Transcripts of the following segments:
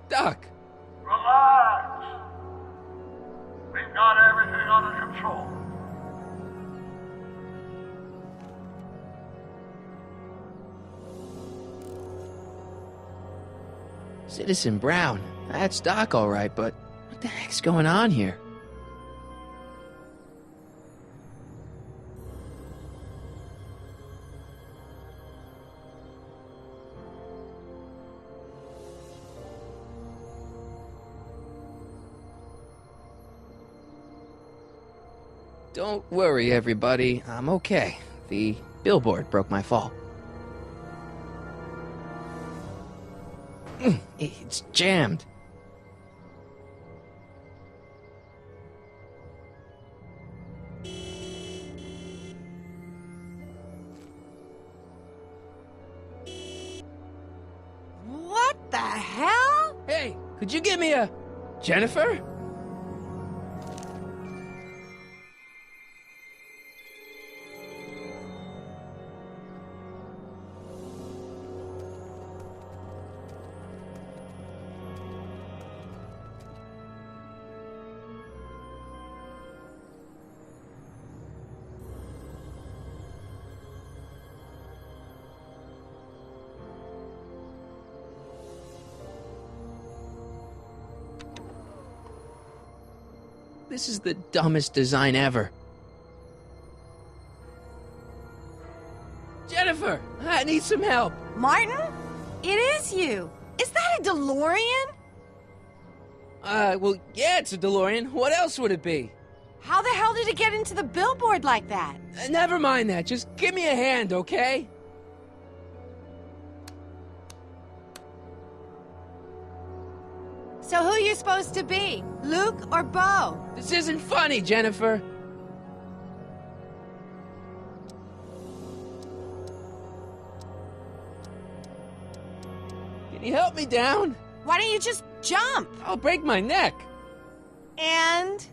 Doc! Relax. We've got everything under control. Citizen Brown. That's Doc all right, but what the heck's going on here? Don't worry, everybody. I'm okay. The billboard broke my fall. It's jammed. What the hell? Hey, could you give me a... Jennifer? This is the dumbest design ever. Jennifer, I need some help. Martin? It is you. Is that a DeLorean? Well, yeah, it's a DeLorean. What else would it be? How the hell did it get into the billboard like that? Never mind that. Just give me a hand, okay? So who you supposed to be? Luke or Bo? This isn't funny, Jennifer. Can you help me down? Why don't you just jump? I'll break my neck. And...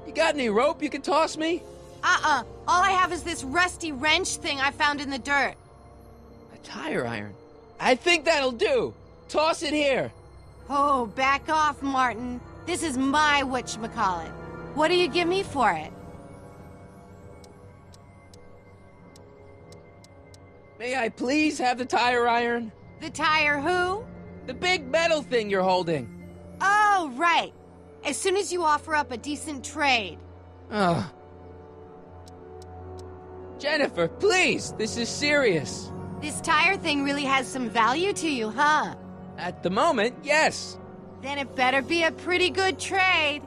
You got any rope you can toss me? All I have is this rusty wrench thing I found in the dirt. A tire iron. I think that'll do. Toss it here. Oh, back off, Martin. This is my whatchamacallit. What do you give me for it? May I please have the tire iron? The tire who? The big metal thing you're holding. Oh, right. As soon as you offer up a decent trade. Ugh. Jennifer, please, this is serious. This tire thing really has some value to you, huh? At the moment, yes. Then it better be a pretty good trade.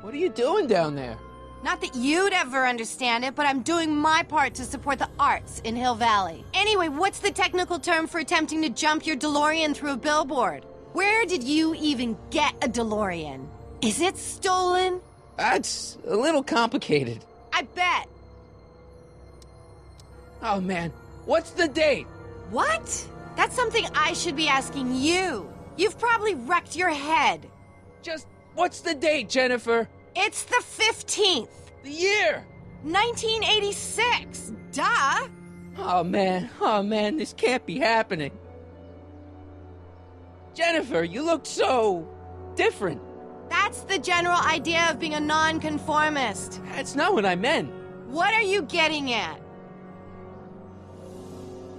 What are you doing down there? Not that you'd ever understand it, but I'm doing my part to support the arts in Hill Valley. Anyway, what's the technical term for attempting to jump your DeLorean through a billboard? Where did you even get a DeLorean? Is it stolen? That's a little complicated. I bet. Oh, man. What's the date? What? That's something I should be asking you. You've probably wrecked your head. Just, what's the date, Jennifer? It's the 15th. The year! 1986. Duh. Oh, man, this can't be happening. Jennifer, you look so... different. That's the general idea of being a nonconformist. That's not what I meant. What are you getting at?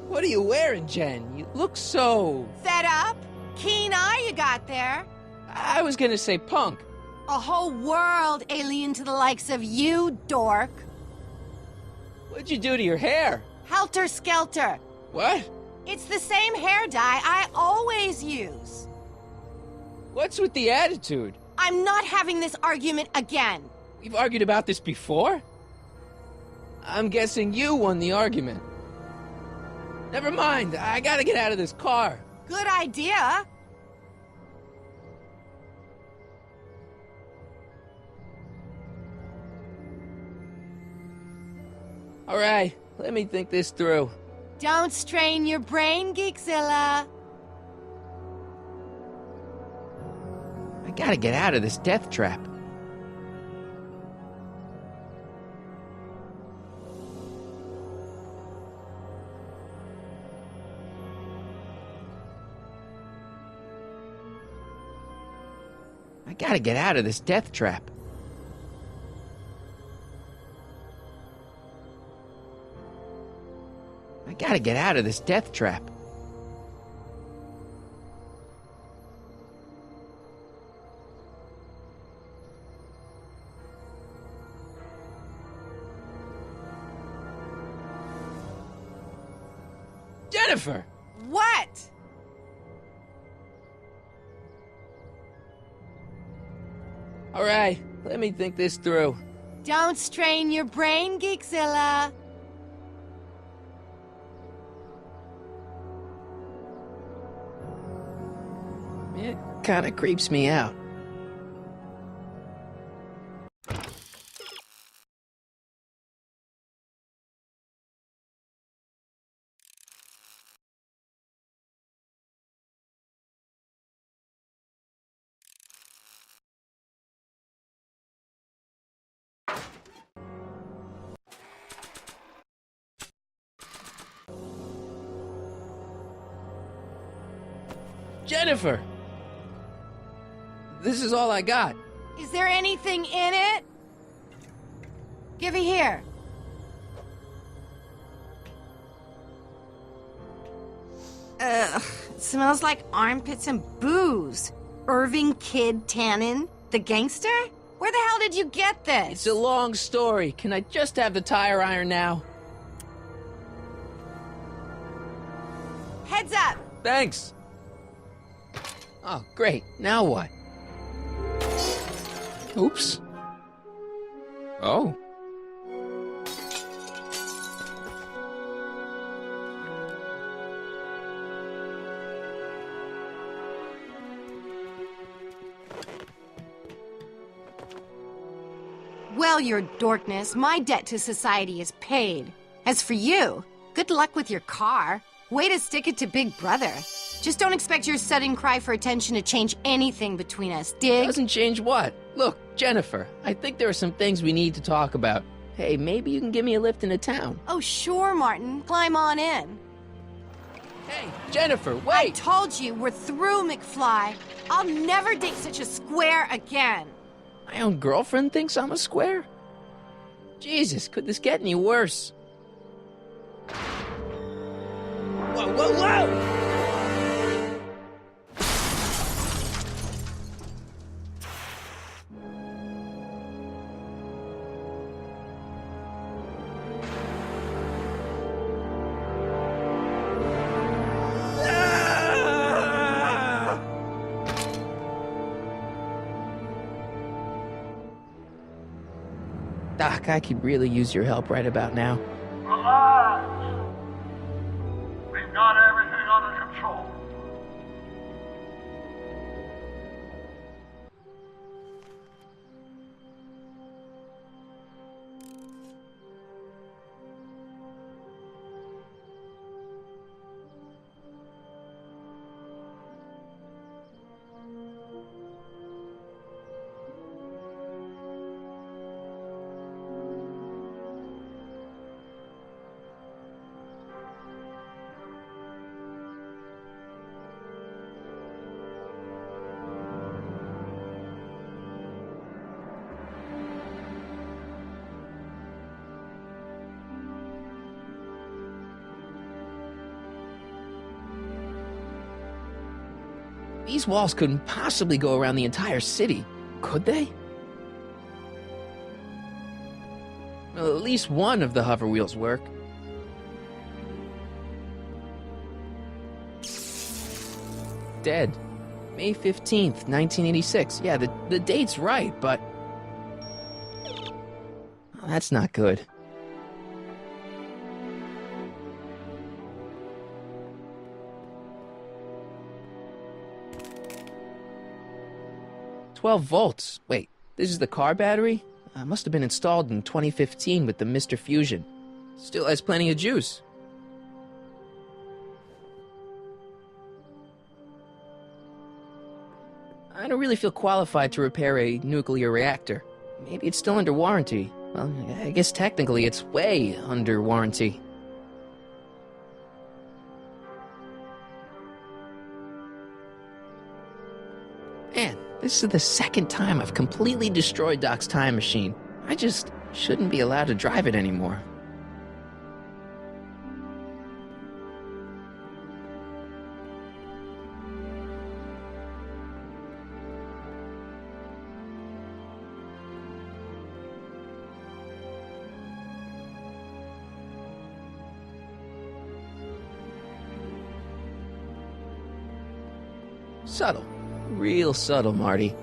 What are you wearing, Jen? You look so... Fed up? Keen eye you got there. I was gonna say punk. A whole world alien to the likes of you, dork. What'd you do to your hair? Helter skelter. What? It's the same hair dye I always use. What's with the attitude? I'm not having this argument again. We've argued about this before? I'm guessing you won the argument. Never mind, I gotta get out of this car. Good idea. All right, let me think this through. Don't strain your brain, Geekzilla. I gotta get out of this death trap. I gotta get out of this death trap. I gotta get out of this death trap. Jennifer! What? All right, let me think this through. Don't strain your brain, Geekzilla. It kind of creeps me out. Jennifer! This is all I got. Is there anything in it? Give it here. Ugh, it smells like armpits and booze. Irving Kid Tannen, the gangster? Where the hell did you get this? It's a long story. Can I just have the tire iron now? Heads up! Thanks. Oh, great. Now what? Oops. Oh. Well, your dorkness, my debt to society is paid. As for you, good luck with your car. Way to stick it to Big Brother. Just don't expect your sudden cry for attention to change anything between us, dig? Doesn't change what? Look, Jennifer, I think there are some things we need to talk about. Hey, maybe you can give me a lift into town. Oh, sure, Martin. Climb on in. Hey, Jennifer, I wait! told you, we're through, McFly. I'll never date such a square again. My own girlfriend thinks I'm a square? Jesus, could this get any worse? Whoa, whoa, whoa! Doc, I could really use your help right about now. Relax. We've got everything under control. These walls couldn't possibly go around the entire city, could they? Well, at least one of the hover wheels work. Dead. May 15th, 1986. Yeah, the date's right, but... Oh, that's not good. "12 volts. Wait, this is the car battery? Must have been installed in 2015 with the Mr. Fusion. Still has plenty of juice." I don't really feel qualified to repair a nuclear reactor. Maybe it's still under warranty. Well, I guess technically it's way under warranty. Man, This is the second time I've completely destroyed Doc's time machine. I just shouldn't be allowed to drive it anymore. Subtle. Real subtle, Marty.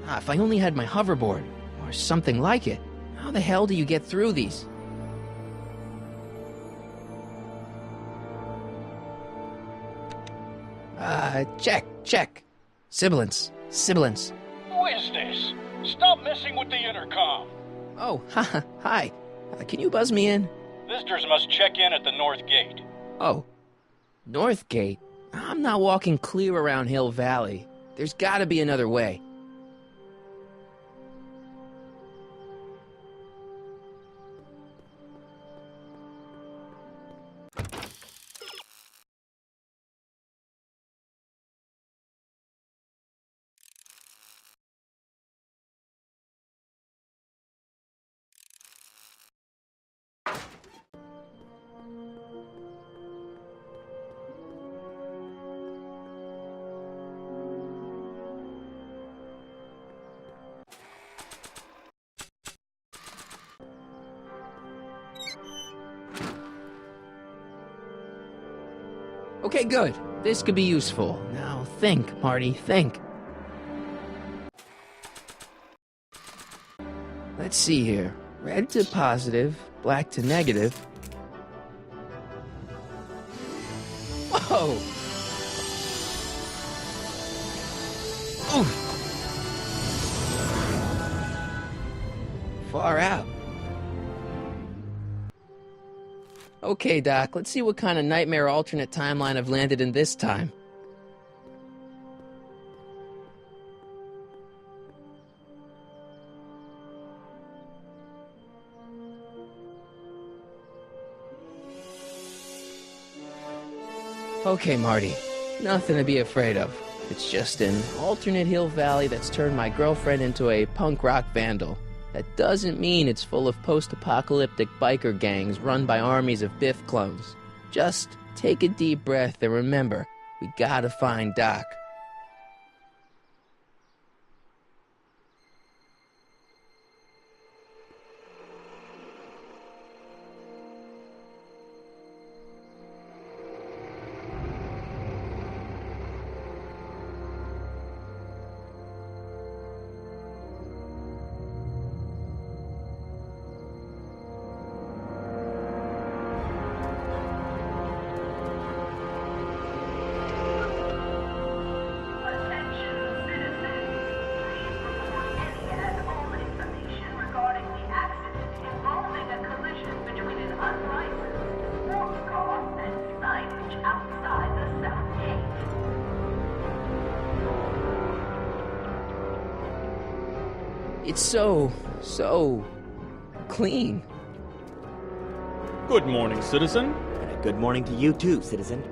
Ah, if I only had my hoverboard, or something like it. How the hell do you get through these? Check. Sibilance. Who is this? Stop messing with the intercom. Oh, hi. Can you buzz me in? Visitors must check in at the north gate. Oh, North Gate? I'm not walking clear around Hill Valley. There's gotta be another way. Okay, good. This could be useful. Now think, Marty, think. Let's see here. Red to positive, black to negative. Whoa! Oof! Far out. Okay, Doc, let's see what kind of nightmare alternate timeline I've landed in this time. Okay, Marty. Nothing to be afraid of. It's just an alternate Hill Valley that's turned my girlfriend into a punk rock vandal. That doesn't mean it's full of post-apocalyptic biker gangs run by armies of Biff clones. Just take a deep breath and remember, we gotta find Doc. It's so clean. Good morning, citizen. And a good morning to you too, citizen.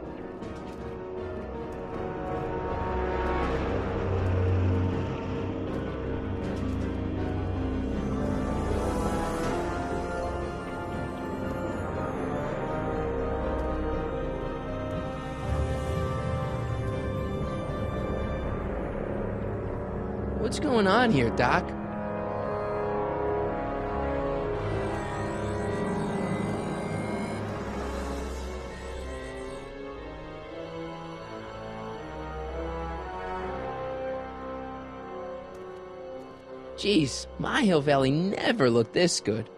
What's going on here, Doc? Jeez, my Hill Valley never looked this good.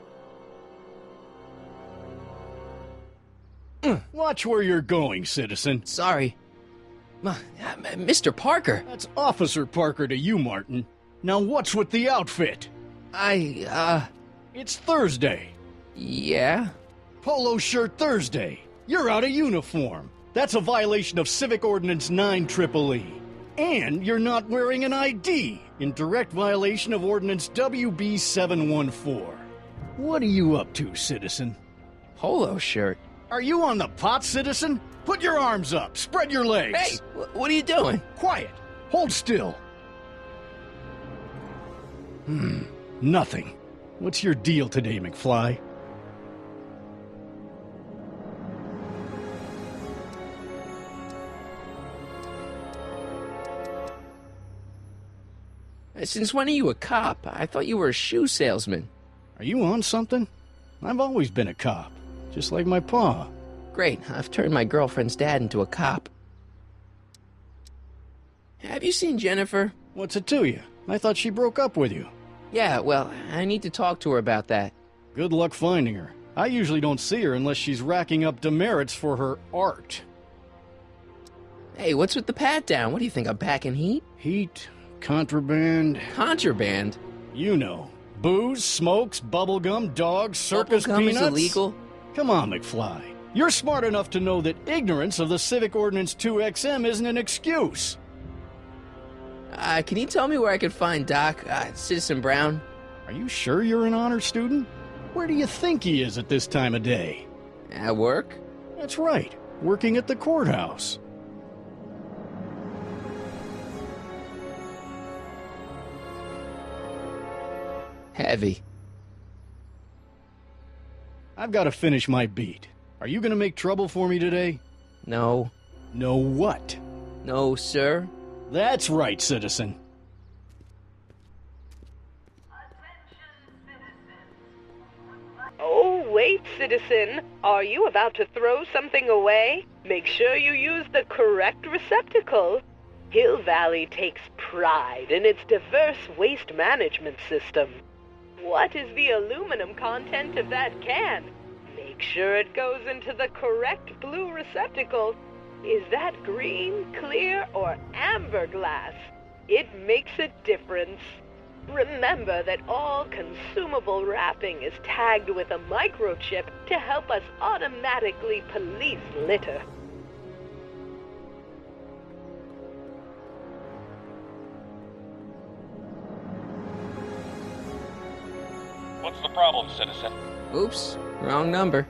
Watch where you're going, citizen. Sorry. Mr. Parker. That's Officer Parker to you, Martin. Now what's with the outfit? It's Thursday. Yeah? Polo shirt Thursday. You're out of uniform. That's a violation of Civic Ordinance 9 EEE. And you're not wearing an ID, in direct violation of Ordinance WB 714. What are you up to, citizen? Polo shirt. Are you on the pot, citizen? Put your arms up. Spread your legs. Hey, what are you doing? Quiet. Hold still. Nothing. What's your deal today, McFly? Since when are you a cop? I thought you were a shoe salesman. Are you on something? I've always been a cop, just like my pa. Great, I've turned my girlfriend's dad into a cop. Have you seen Jennifer? What's it to you? I thought she broke up with you. Yeah, well, I need to talk to her about that. Good luck finding her. I usually don't see her unless she's racking up demerits for her art. Hey, what's with the pat down? What do you think, I'm packing heat? Heat, contraband... Contraband? You know. Booze, smokes, bubblegum, dogs, circus Bubblegum peanuts. is illegal? Come on, McFly. You're smart enough to know that ignorance of the Civic Ordinance 2XM isn't an excuse. Can you tell me where I could find Doc, Citizen Brown? Are you sure you're an honor student? Where do you think he is at this time of day? At work? That's right, working at the courthouse. Heavy. I've got to finish my beat. Are you gonna make trouble for me today? No. No what? No, sir. That's right, citizen. Oh, wait, citizen. Are you about to throw something away? Make sure you use the correct receptacle. Hill Valley takes pride in its diverse waste management system. What is the aluminum content of that can? Make sure it goes into the correct blue receptacle. Is that green, clear, or amber glass? It makes a difference. Remember that all consumable wrapping is tagged with a microchip to help us automatically police litter. What's the problem, citizen? Oops, wrong number.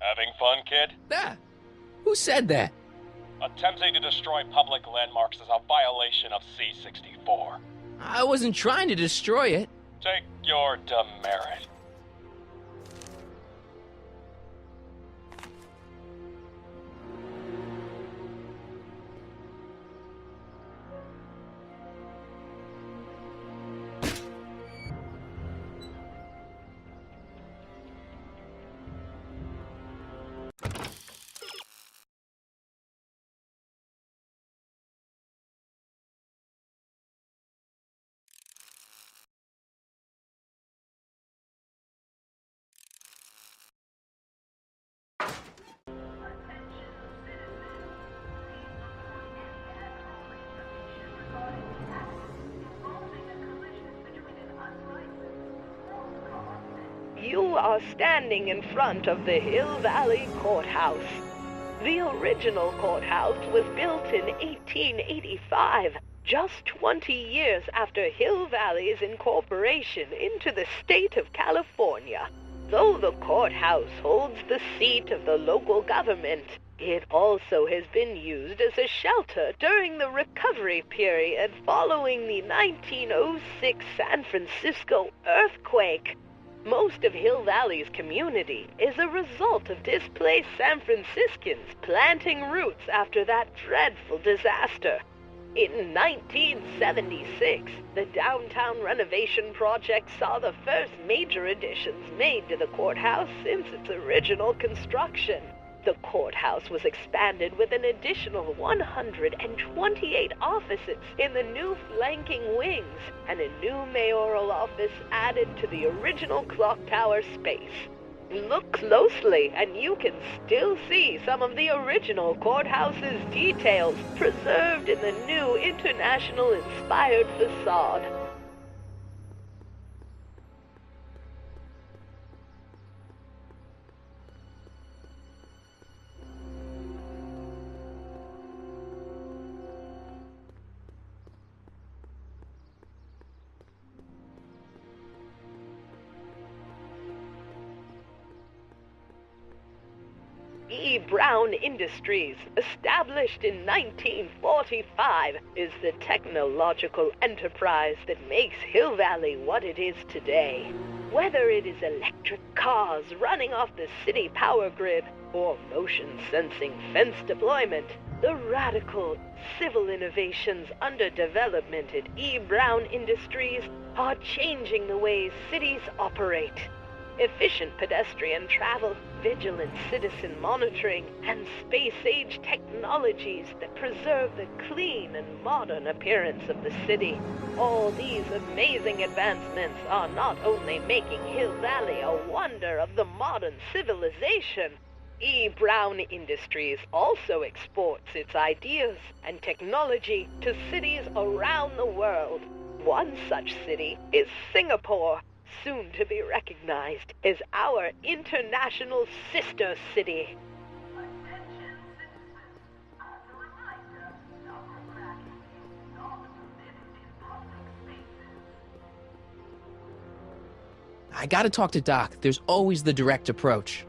Having fun, kid? Ah, who said that? Attempting to destroy public landmarks is a violation of C-64. I wasn't trying to destroy it. Take your demerit. You are standing in front of the Hill Valley Courthouse. The original courthouse was built in 1885, just 20 years after Hill Valley's incorporation into the state of California. Though the courthouse holds the seat of the local government, It also has been used as a shelter during the recovery period following the 1906 San Francisco earthquake. Most of Hill Valley's community is a result of displaced San Franciscans planting roots after that dreadful disaster. In 1976, the downtown renovation project saw the first major additions made to the courthouse since its original construction. The courthouse was expanded with an additional 128 offices in the new flanking wings, and a new mayoral office added to the original clock tower space. Look closely, and you can still see some of the original courthouse's details preserved in the new international-inspired facade. E. Brown Industries, established in 1945, is the technological enterprise that makes Hill Valley what it is today. Whether it is electric cars running off the city power grid or motion-sensing fence deployment, the radical civil innovations under development at E. Brown Industries are changing the ways cities operate. Efficient pedestrian travel, vigilant citizen monitoring, and space-age technologies that preserve the clean and modern appearance of the city. All these amazing advancements are not only making Hill Valley a wonder of the modern civilization. E. Brown Industries also exports its ideas and technology to cities around the world. One such city is Singapore, soon to be recognized as our international sister city. I gotta talk to Doc. There's always the direct approach.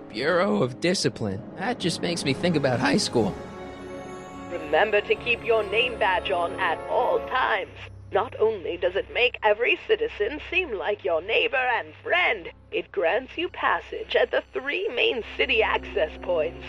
Bureau of Discipline. That just makes me think about high school. Remember to keep your name badge on at all times. Not only does it make every citizen seem like your neighbor and friend, it grants you passage at the 3 main city access points.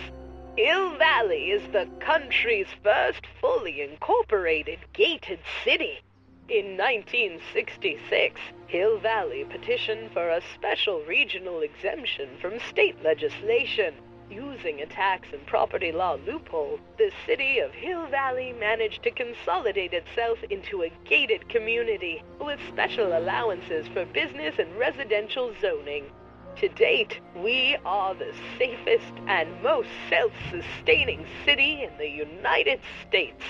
Hill Valley is the country's first fully incorporated gated city. In 1966, Hill Valley petitioned for a special regional exemption from state legislation. Using a tax and property law loophole, the city of Hill Valley managed to consolidate itself into a gated community with special allowances for business and residential zoning. To date, we are the safest and most self-sustaining city in the United States.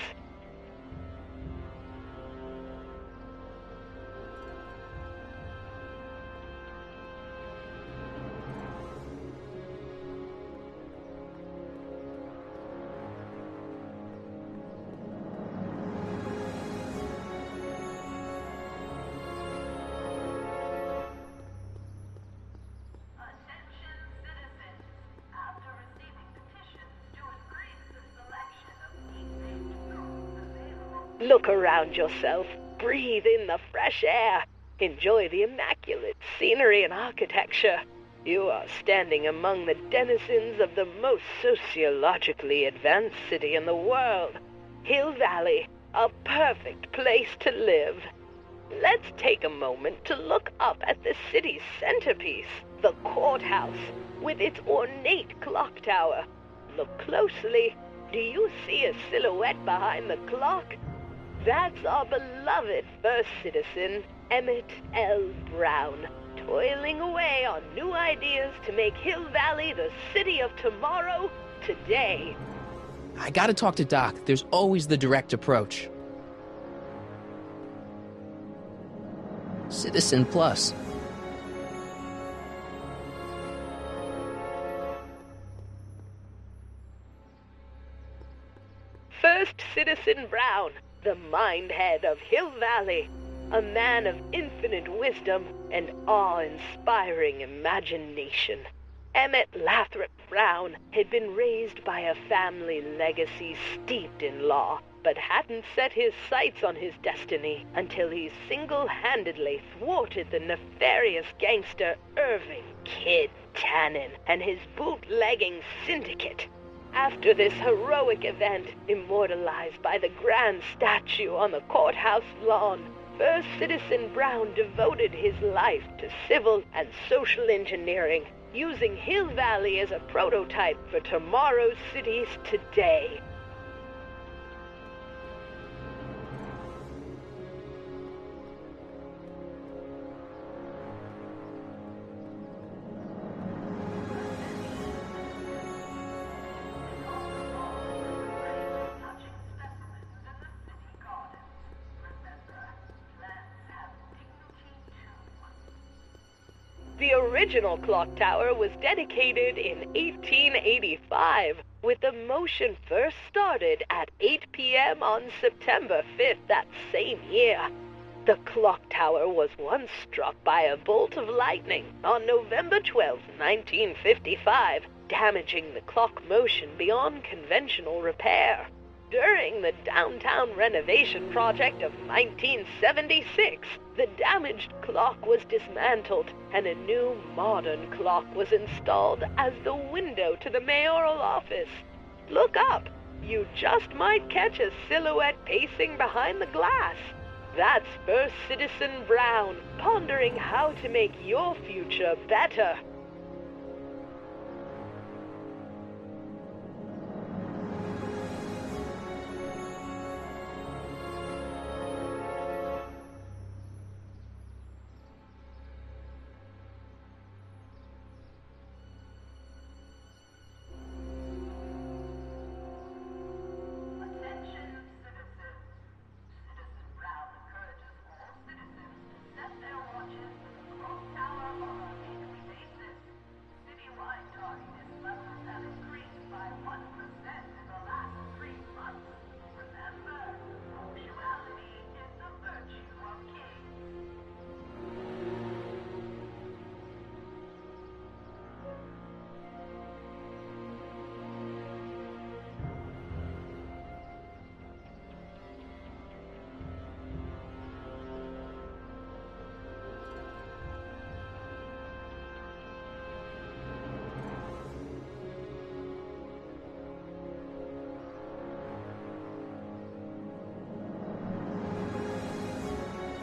Look around yourself, breathe in the fresh air, enjoy the immaculate scenery and architecture. You are standing among the denizens of the most sociologically advanced city in the world. Hill Valley, a perfect place to live. Let's take a moment to look up at the city's centerpiece, the courthouse, with its ornate clock tower. Look closely. Do you see a silhouette behind the clock? That's our beloved first citizen, Emmett L. Brown, toiling away on new ideas to make Hill Valley the city of tomorrow, today. I gotta talk to Doc. There's always the direct approach. Citizen Plus. First Citizen Brown, the mind-head of Hill Valley, a man of infinite wisdom and awe-inspiring imagination. Emmett Lathrop Brown had been raised by a family legacy steeped in law, but hadn't set his sights on his destiny until he single-handedly thwarted the nefarious gangster Irving Kid Tannen and his bootlegging syndicate. After this heroic event, immortalized by the grand statue on the courthouse lawn, First Citizen Brown devoted his life to civil and social engineering, using Hill Valley as a prototype for tomorrow's cities today. The original clock tower was dedicated in 1885, with the motion first started at 8 p.m. on September 5th that same year. The clock tower was once struck by a bolt of lightning on November 12, 1955, damaging the clock motion beyond conventional repair. During the downtown renovation project of 1976, the damaged clock was dismantled and a new modern clock was installed as the window to the mayoral office. Look up. You just might catch a silhouette pacing behind the glass. That's First Citizen Brown, pondering how to make your future better.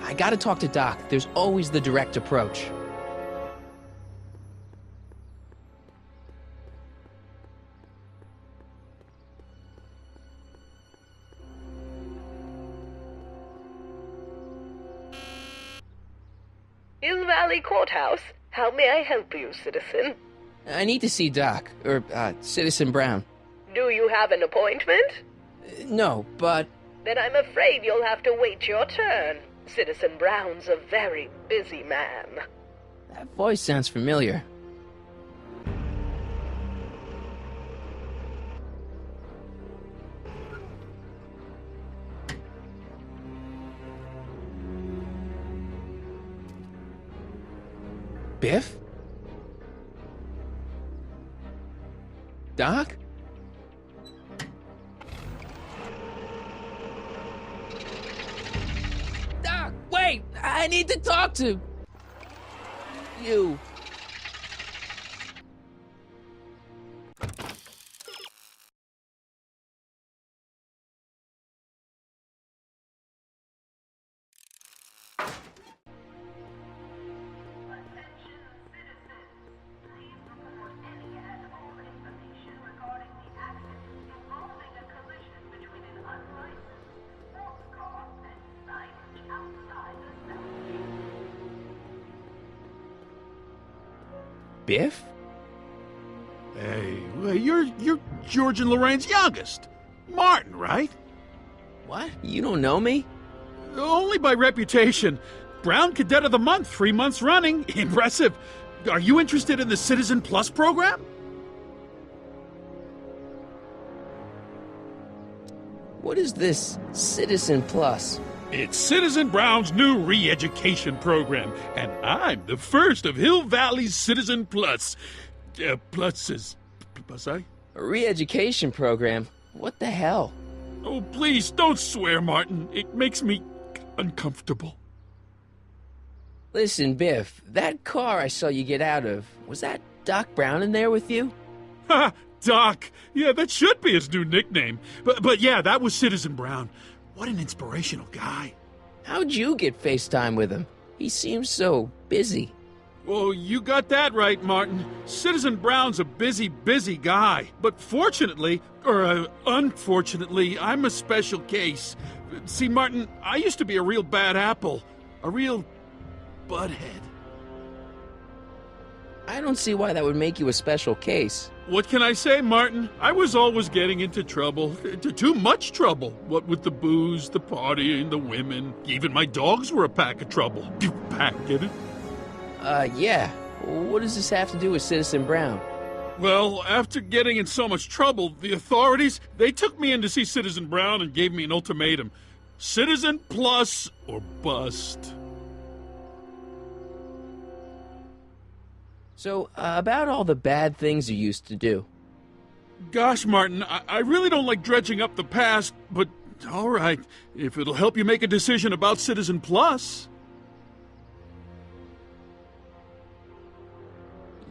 I gotta talk to Doc. There's always the direct approach. Hill Valley Courthouse. How may I help you, citizen? I need to see Doc, or Citizen Brown. Do you have an appointment? No, but... Then I'm afraid you'll have to wait your turn. Citizen Brown's a very busy man. That voice sounds familiar. Biff? Doc? Doc, wait! I need to talk to you. Biff? Hey, well, you're George and Lorraine's youngest. Martin, right? What? You don't know me? Only by reputation. Brown Cadet of the Month, 3 months running. Impressive. Are you interested in the Citizen Plus program? What is this Citizen Plus? It's Citizen Brown's new re-education program, and I'm the first of Hill Valley's Citizen Plus. Pluses. Plus, I? A re-education program? What the hell? Oh, please, don't swear, Martin. It makes me uncomfortable. Listen, Biff, that car I saw you get out of, was that Doc Brown in there with you? Ha! Doc! Yeah, that should be his new nickname. But yeah, that was Citizen Brown. What an inspirational guy. How'd you get FaceTime with him? He seems so busy. Well, you got that right, Martin. Citizen Brown's a busy, busy guy. But fortunately, or unfortunately, I'm a special case. See, Martin, I used to be a real bad apple. A real butthead. I don't see why that would make you a special case. What can I say, Martin? I was always getting into trouble. Too much trouble. What with the booze, the partying, the women. Even my dogs were a pack of trouble. Pack, get it? Yeah. What does this have to do with Citizen Brown? Well, after getting in so much trouble, the authorities, they took me in to see Citizen Brown and gave me an ultimatum. Citizen Plus or bust. So, about all the bad things you used to do. Gosh, Martin, I really don't like dredging up the past, but all right, if it'll help you make a decision about Citizen Plus.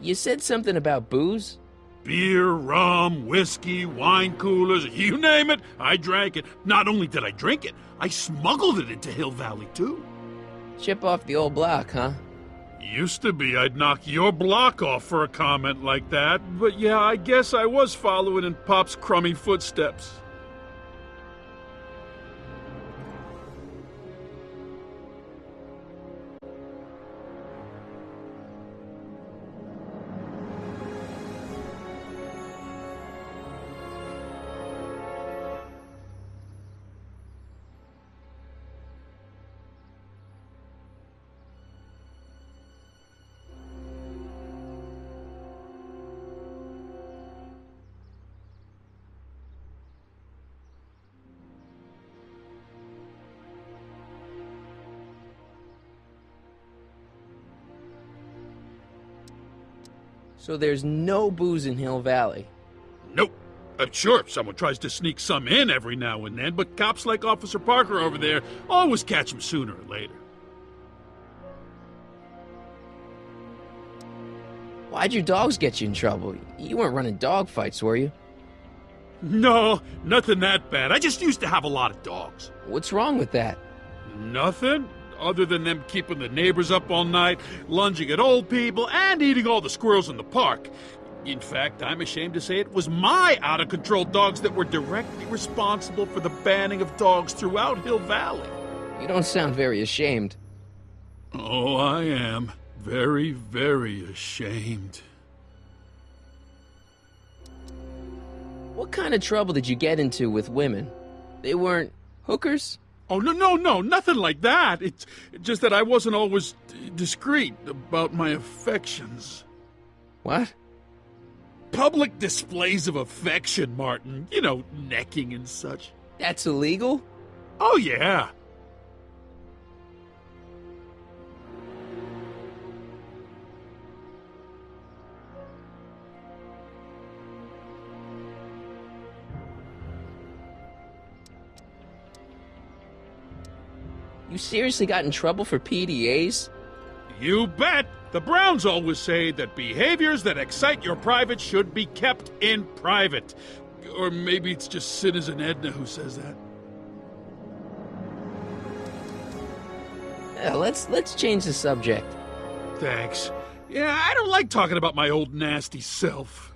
You said something about booze? Beer, rum, whiskey, wine coolers, you name it, I drank it. Not only did I drink it, I smuggled it into Hill Valley, too. Chip off the old block, huh? Used to be I'd knock your block off for a comment like that, but yeah, I guess I was following in Pop's crummy footsteps. So there's no booze in Hill Valley? Nope. Sure, someone tries to sneak some in every now and then, but cops like Officer Parker over there always catch him sooner or later. Why'd your dogs get you in trouble? You weren't running dog fights, were you? No, nothing that bad. I just used to have a lot of dogs. What's wrong with that? Nothing, other than them keeping the neighbors up all night, lunging at old people, and eating all the squirrels in the park. In fact, I'm ashamed to say it was my out-of-control dogs that were directly responsible for the banning of dogs throughout Hill Valley. You don't sound very ashamed. Oh, I am. Very, very ashamed. What kind of trouble did you get into with women? They weren't hookers? Oh, no, nothing like that. It's just that I wasn't always discreet about my affections. What? Public displays of affection, Martin. You know, necking and such. That's illegal? Oh, yeah. You seriously got in trouble for PDAs? You bet! The Browns always say that behaviors that excite your private should be kept in private. Or maybe it's just Citizen Edna who says that. Yeah, let's change the subject. Thanks. Yeah, I don't like talking about my old nasty self.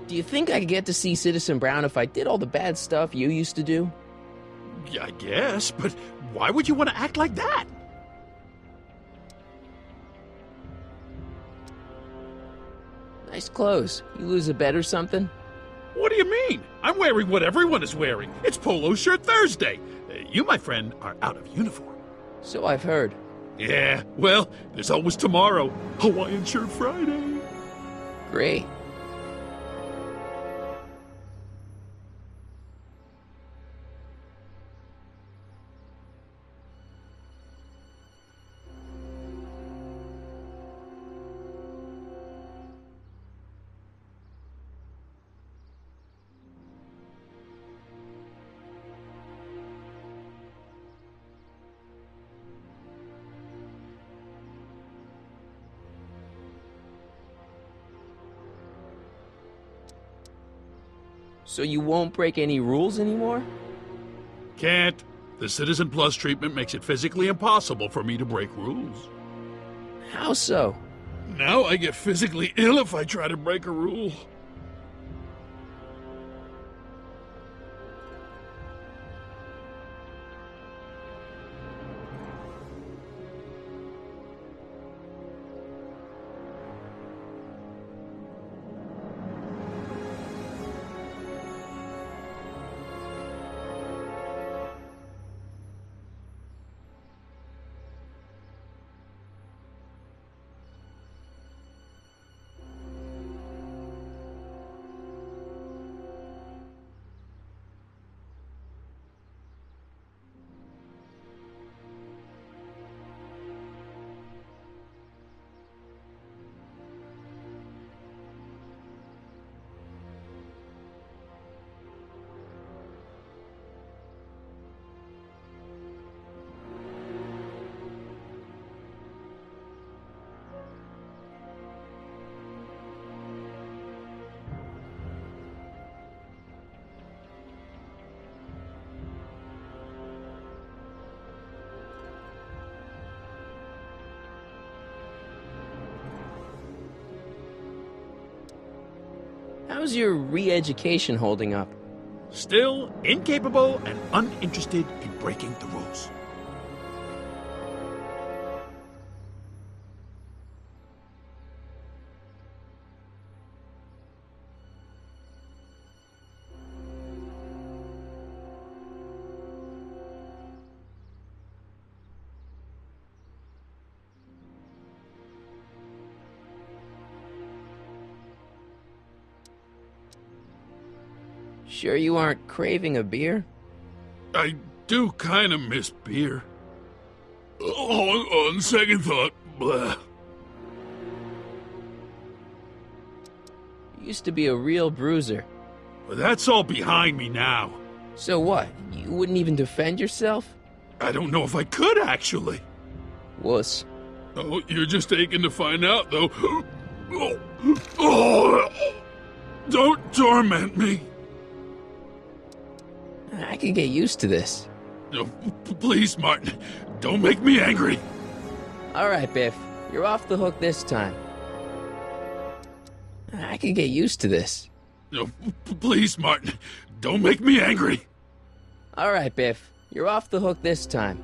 Do you think I could get to see Citizen Brown if I did all the bad stuff you used to do? Yeah, I guess, but why would you want to act like that? Nice clothes. You lose a bet or something? What do you mean? I'm wearing what everyone is wearing. It's Polo Shirt Thursday. You, my friend, are out of uniform. So I've heard. Yeah, well, there's always tomorrow. Hawaiian Shirt Friday. Great. So you won't break any rules anymore? Can't. The Citizen Plus treatment makes it physically impossible for me to break rules. How so? Now I get physically ill if I try to break a rule. How's your re-education holding up? Still incapable and uninterested in breaking the rules. Sure you aren't craving a beer? I do kind of miss beer. On second thought, blah. You used to be a real bruiser. But that's all behind me now. So what? You wouldn't even defend yourself? I don't know if I could, actually. Wuss. Oh, you're just aching to find out, though. Oh, don't torment me. I could get used to this. No, please, Martin. Don't make me angry. All right, Biff. You're off the hook this time. I could get used to this. No, please, Martin. Don't make me angry. All right, Biff. You're off the hook this time.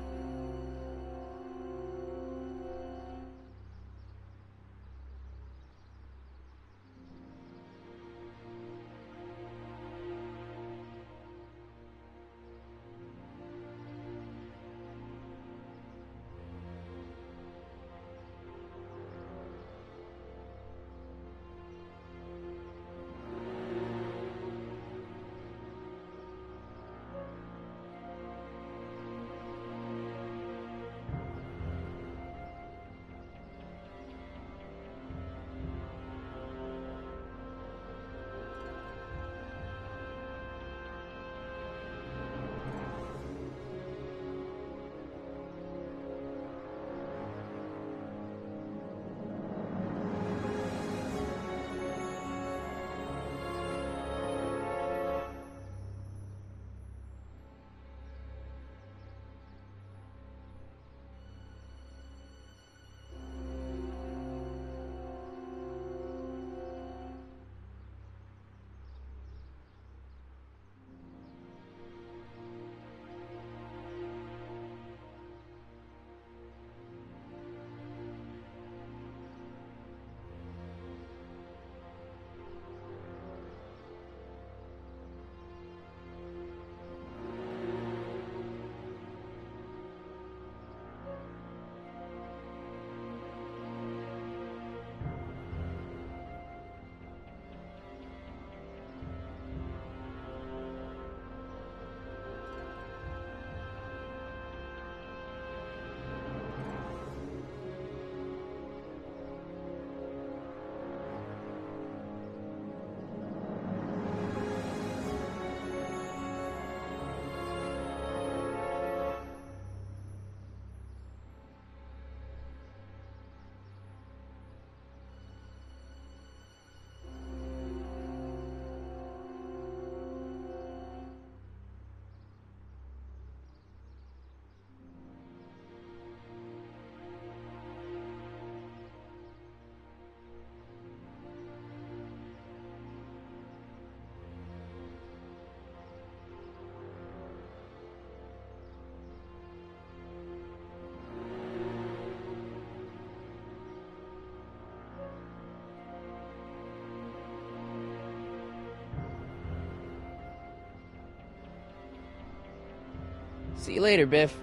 See you later, Biff.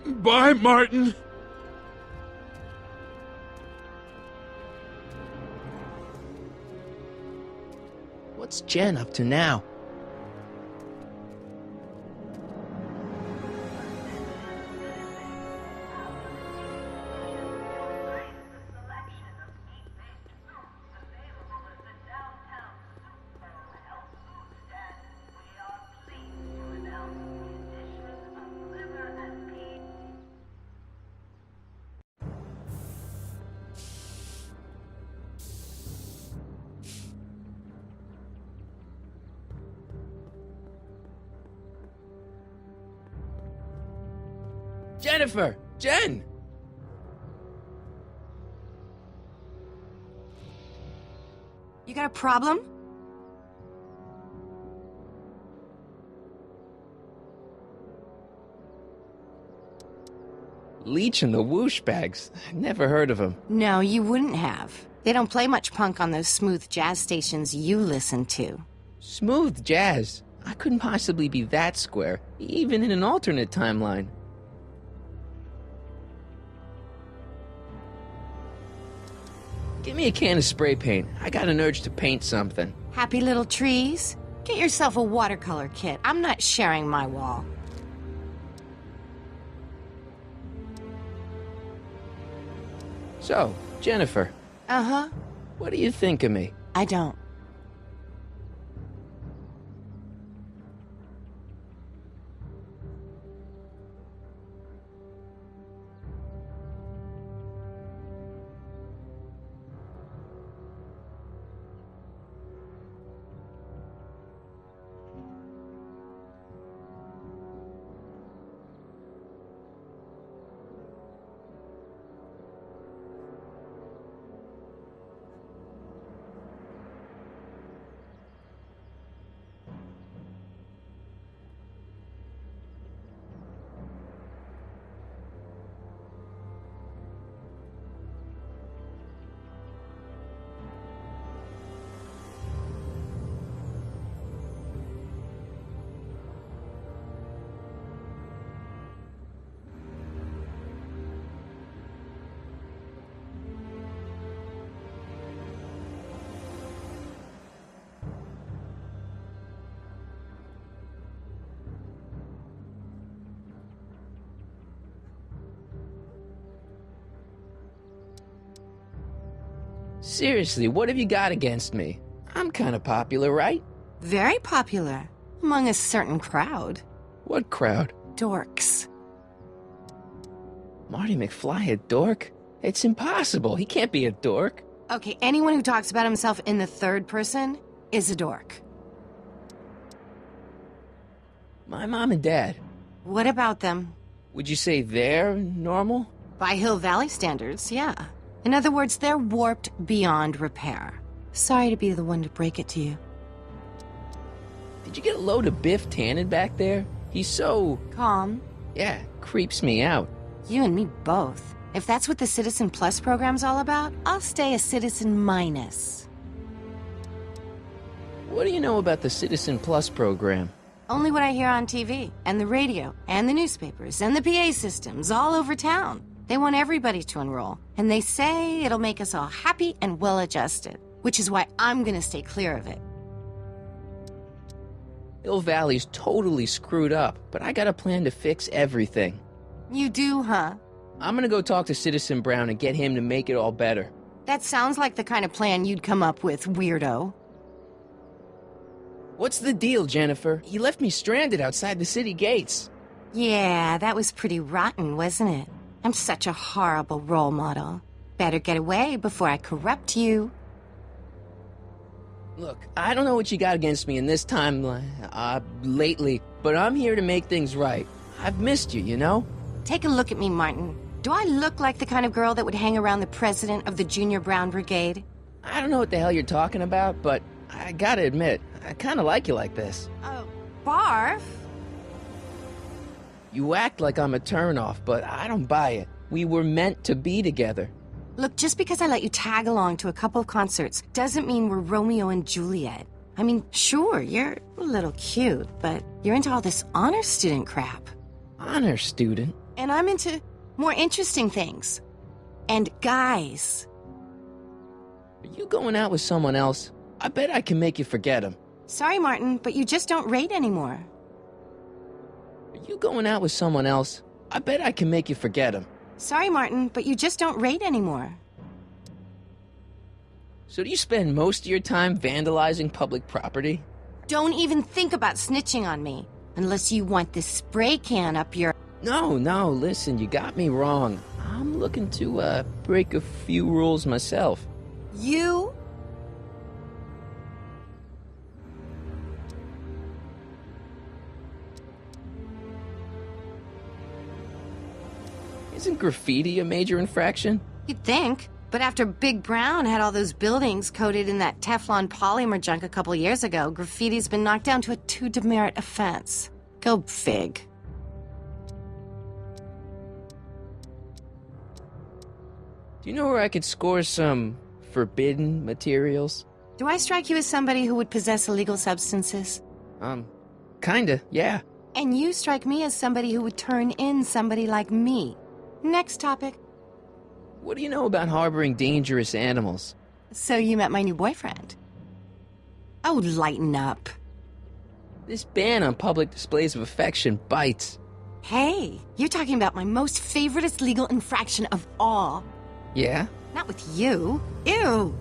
Bye, Martin. What's Jen up to now? Jennifer! Jen! You got a problem? Leech and the Whoosh Bags. Never heard of them. No, you wouldn't have. They don't play much punk on those smooth jazz stations you listen to. Smooth jazz. I couldn't possibly be that square, even in an alternate timeline. Give me a can of spray paint. I got an urge to paint something. Happy little trees? Get yourself a watercolor kit. I'm not sharing my wall. So, Jennifer, Uh-huh. what do you think of me? I don't. Seriously, what have you got against me? I'm kind of popular, right? Very popular. Among a certain crowd. What crowd? Dorks. Marty McFly a dork? It's impossible. He can't be a dork. Okay, anyone who talks about himself in the third person is a dork. My mom and dad. What about them? Would you say they're normal? By Hill Valley standards, yeah. In other words, they're warped beyond repair. Sorry to be the one to break it to you. Did you get a load of Biff Tannen back there? He's so... Calm. Yeah, creeps me out. You and me both. If that's what the Citizen Plus program's all about, I'll stay a Citizen Minus. What do you know about the Citizen Plus program? Only what I hear on TV, and the radio, and the newspapers, and the PA systems all over town. They want everybody to enroll, and they say it'll make us all happy and well-adjusted, which is why I'm gonna stay clear of it. Hill Valley's totally screwed up, but I got a plan to fix everything. You do, huh? I'm gonna go talk to Citizen Brown and get him to make it all better. That sounds like the kind of plan you'd come up with, weirdo. What's the deal, Jennifer? You left me stranded outside the city gates. Yeah, that was pretty rotten, wasn't it? I'm such a horrible role model. Better get away before I corrupt you. Look, I don't know what you got against me in this timeline, lately, but I'm here to make things right. I've missed you, you know? Take a look at me, Martin. Do I look like the kind of girl that would hang around the president of the Junior Brown Brigade? I don't know what the hell you're talking about, but I gotta admit, I kinda like you like this. Oh, barf? You act like I'm a turnoff, but I don't buy it. We were meant to be together. Look, just because I let you tag along to a couple of concerts doesn't mean we're Romeo and Juliet. I mean, sure, you're a little cute, but you're into all this honor student crap. honor student. And I'm into more interesting things. And guys. Are you going out with someone else? I bet I can make you forget him. Sorry, Martin, but you just don't rate anymore. Are you going out with someone else? I bet I can make you forget him. Sorry, Martin, but you just don't rate anymore. So do you spend most of your time vandalizing public property? Don't even think about snitching on me. Unless you want this spray can up your... No, listen, you got me wrong. I'm looking to, break a few rules myself. You? Isn't graffiti a major infraction? You'd think. But after Big Brown had all those buildings coated in that Teflon polymer junk a couple years ago, graffiti's been knocked down to a 2 demerit offense. Go fig. Do you know where I could score some forbidden materials? Do I strike you as somebody who would possess illegal substances? Kinda, yeah. And you strike me as somebody who would turn in somebody like me. Next topic. What do you know about harboring dangerous animals? So you met my new boyfriend. Oh, lighten up. This ban on public displays of affection bites. Hey, you're talking about my most favoriteest legal infraction of all. Yeah? Not with you. Ew.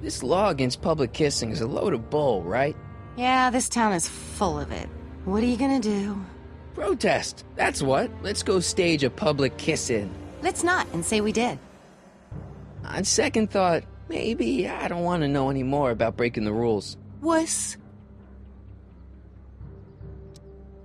This law against public kissing is a load of bull, right? Yeah, this town is full of it. What are you gonna do? Protest! That's what. Let's go stage a public kiss-in. Let's not and say we did. On second thought, maybe I don't want to know any more about breaking the rules. Wuss.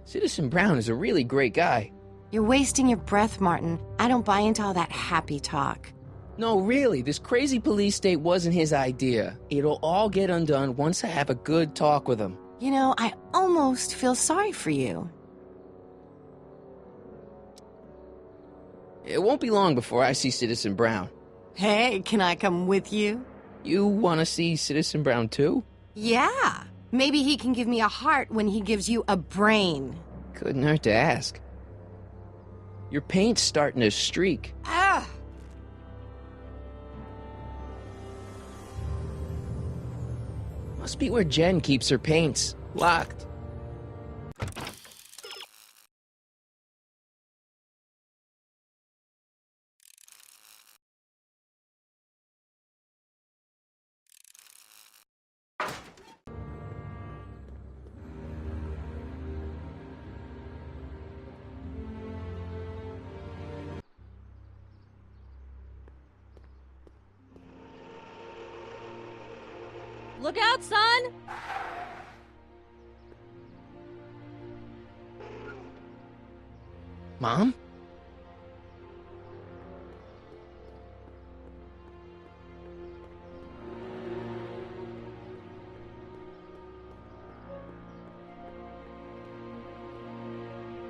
Citizen Brown is a really great guy. You're wasting your breath, Martin. I don't buy into all that happy talk. No, really, this crazy police state wasn't his idea. It'll all get undone once I have a good talk with him. You know, I almost feel sorry for you. It won't be long before I see Citizen Brown. Hey, can I come with you? You want to see Citizen Brown too? Yeah. Maybe he can give me a heart when he gives you a brain. Couldn't hurt to ask. Your paint's starting to streak. Ah! Must be where Jen keeps her paints. Locked. Look out, son! Mom?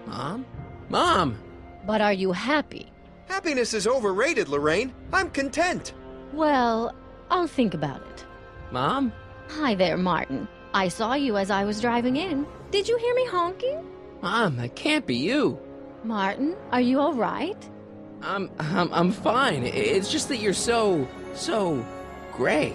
Mom? Mom! But are you happy? Happiness is overrated, Lorraine. I'm content. Well, I'll think about it. Mom? Hi there, Martin. I saw you as I was driving in. Did you hear me honking? Mom, that can't be you. Martin, are you all right? I'm fine. It's just that you're so gray.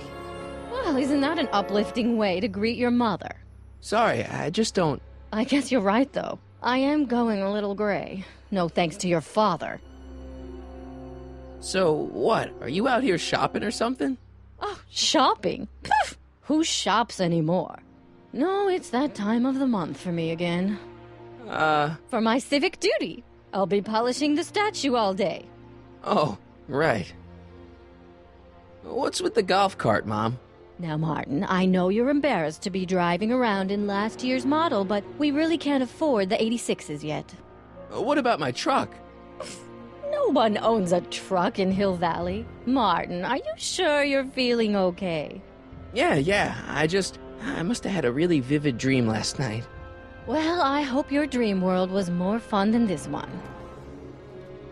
Well, isn't that an uplifting way to greet your mother? Sorry, I just don't... I guess you're right, though. I am going a little gray. No thanks to your father. So, what? Are you out here shopping or something? Oh, shopping? Poof! Who shops anymore? No, it's that time of the month for me again. For my civic duty. I'll be polishing the statue all day. Oh, right. What's with the golf cart, Mom? Now, Martin, I know you're embarrassed to be driving around in last year's model, but we really can't afford the 86s yet. What about my truck? No one owns a truck in Hill Valley. Martin, are you sure you're feeling okay? Yeah, I must have had a really vivid dream last night. Well, I hope your dream world was more fun than this one.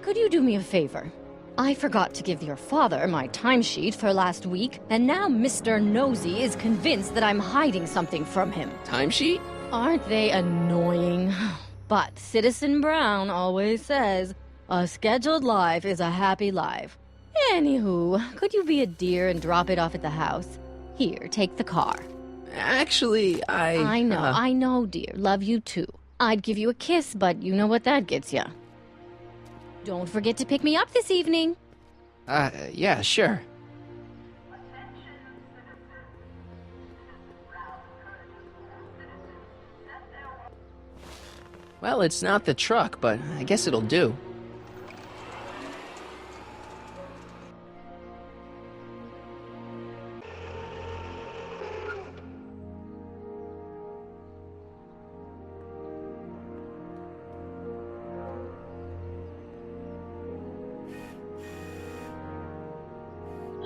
Could you do me a favor? I forgot to give your father my timesheet for last week, and now Mr. Nosy is convinced that I'm hiding something from him. Timesheet? Aren't they annoying? But Citizen Brown always says, a scheduled life is a happy life. Anywho, could you be a dear and drop it off at the house? Here, take the car. Actually, I know, dear. Love you too. I'd give you a kiss, but you know what that gets ya. Don't forget to pick me up this evening. Yeah, sure. Well, it's not the truck, but I guess it'll do.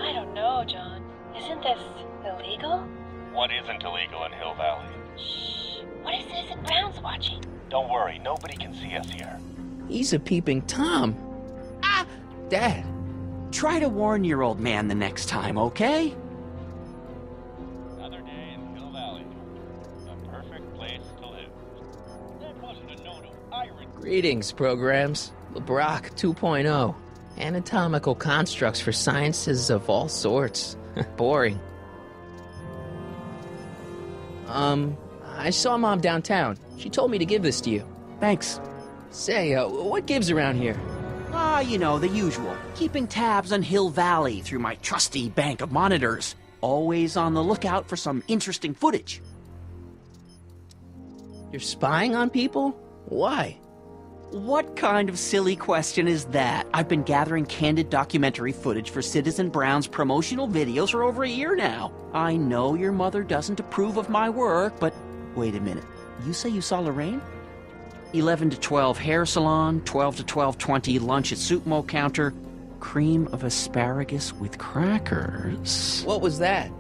I don't know, John. Isn't this illegal? What isn't illegal in Hill Valley? Shh. What is Citizen Brown's watching? Don't worry, nobody can see us here. He's a peeping Tom. Ah! Dad. Try to warn your old man the next time, okay? Another day in Hill Valley. The perfect place to live. That wasn't a no-no. Greetings, programs. LeBrock 2.0. Anatomical constructs for sciences of all sorts. Boring. I saw Mom downtown. She told me to give this to you. Thanks. Say, what gives around here? You know, the usual. Keeping tabs on Hill Valley through my trusty bank of monitors. Always on the lookout for some interesting footage. You're spying on people? Why? What kind of silly question is that? I've been gathering candid documentary footage for Citizen Brown's promotional videos for over a year now. I know your mother doesn't approve of my work, but wait a minute. You say you saw Lorraine? 11 to 12 hair salon, 12 to 12:20 lunch at soup mo counter, cream of asparagus with crackers. What was that?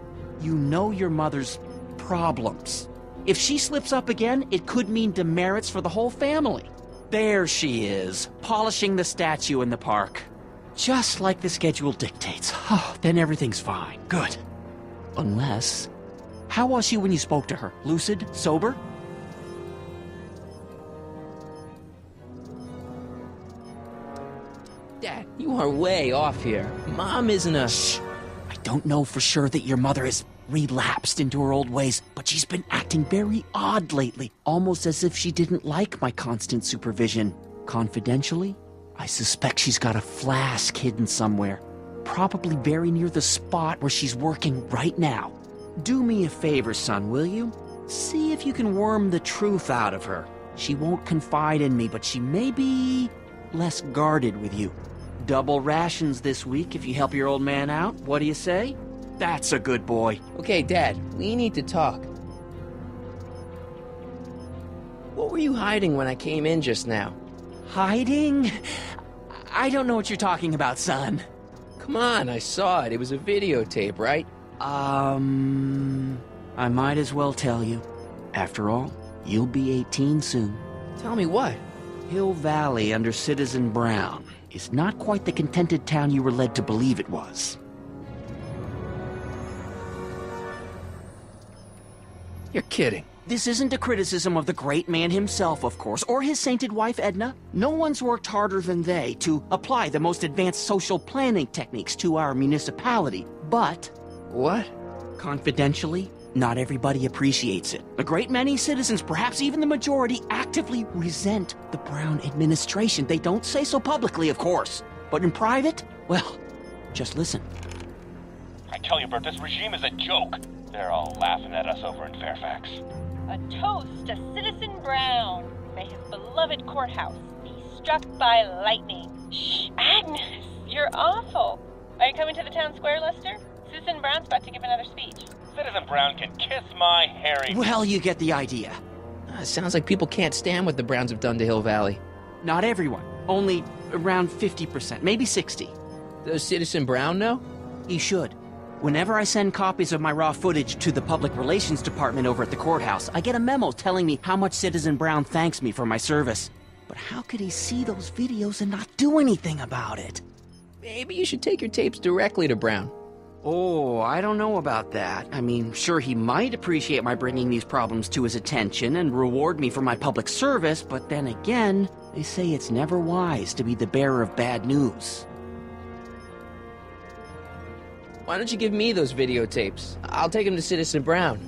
You know your mother's problems. If she slips up again, it could mean demerits for the whole family. There she is, polishing the statue in the park. Just like the schedule dictates. Oh, then everything's fine. Good. Unless... How was she when you spoke to her? Lucid? Sober? Dad, you are way off here. Mom isn't a... Shh! I don't know for sure that your mother has relapsed into her old ways, but she's been acting very odd lately, almost as if she didn't like my constant supervision. Confidentially, I suspect she's got a flask hidden somewhere, probably very near the spot where she's working right now. Do me a favor, son, will you? See if you can worm the truth out of her. She won't confide in me, but she may be less guarded with you. Double rations this week if you help your old man out. What do you say? That's a good boy. Okay, Dad, we need to talk. What were you hiding when I came in just now? Hiding? I don't know what you're talking about, son. Come on, I saw it. It was a videotape, right? I might as well tell you. After all, you'll be 18 soon. Tell me what? Hill Valley under Citizen Brown is not quite the contented town you were led to believe it was. You're kidding. This isn't a criticism of the great man himself, of course, or his sainted wife, Edna. No one's worked harder than they to apply the most advanced social planning techniques to our municipality. But... What? Confidentially, not everybody appreciates it. A great many citizens, perhaps even the majority, actively resent the Brown administration. They don't say so publicly, of course. But in private, well, just listen. I tell you, Bert, this regime is a joke. They're all laughing at us over in Fairfax. A toast to Citizen Brown. May his beloved courthouse be struck by lightning. Shh, Agnes, you're awful. Are you coming to the town square, Lester? Citizen Brown's about to give another speech. Citizen Brown can kiss my hairy... Well, you get the idea. Sounds like people can't stand what the Browns have done to Hill Valley. Not everyone. Only around 50%, maybe 60. Does Citizen Brown know? He should. Whenever I send copies of my raw footage to the Public Relations Department over at the courthouse, I get a memo telling me how much Citizen Brown thanks me for my service. But how could he see those videos and not do anything about it? Maybe you should take your tapes directly to Brown. Oh, I don't know about that. I mean, sure, he might appreciate my bringing these problems to his attention and reward me for my public service, but then again, they say it's never wise to be the bearer of bad news. Why don't you give me those videotapes? I'll take them to Citizen Brown.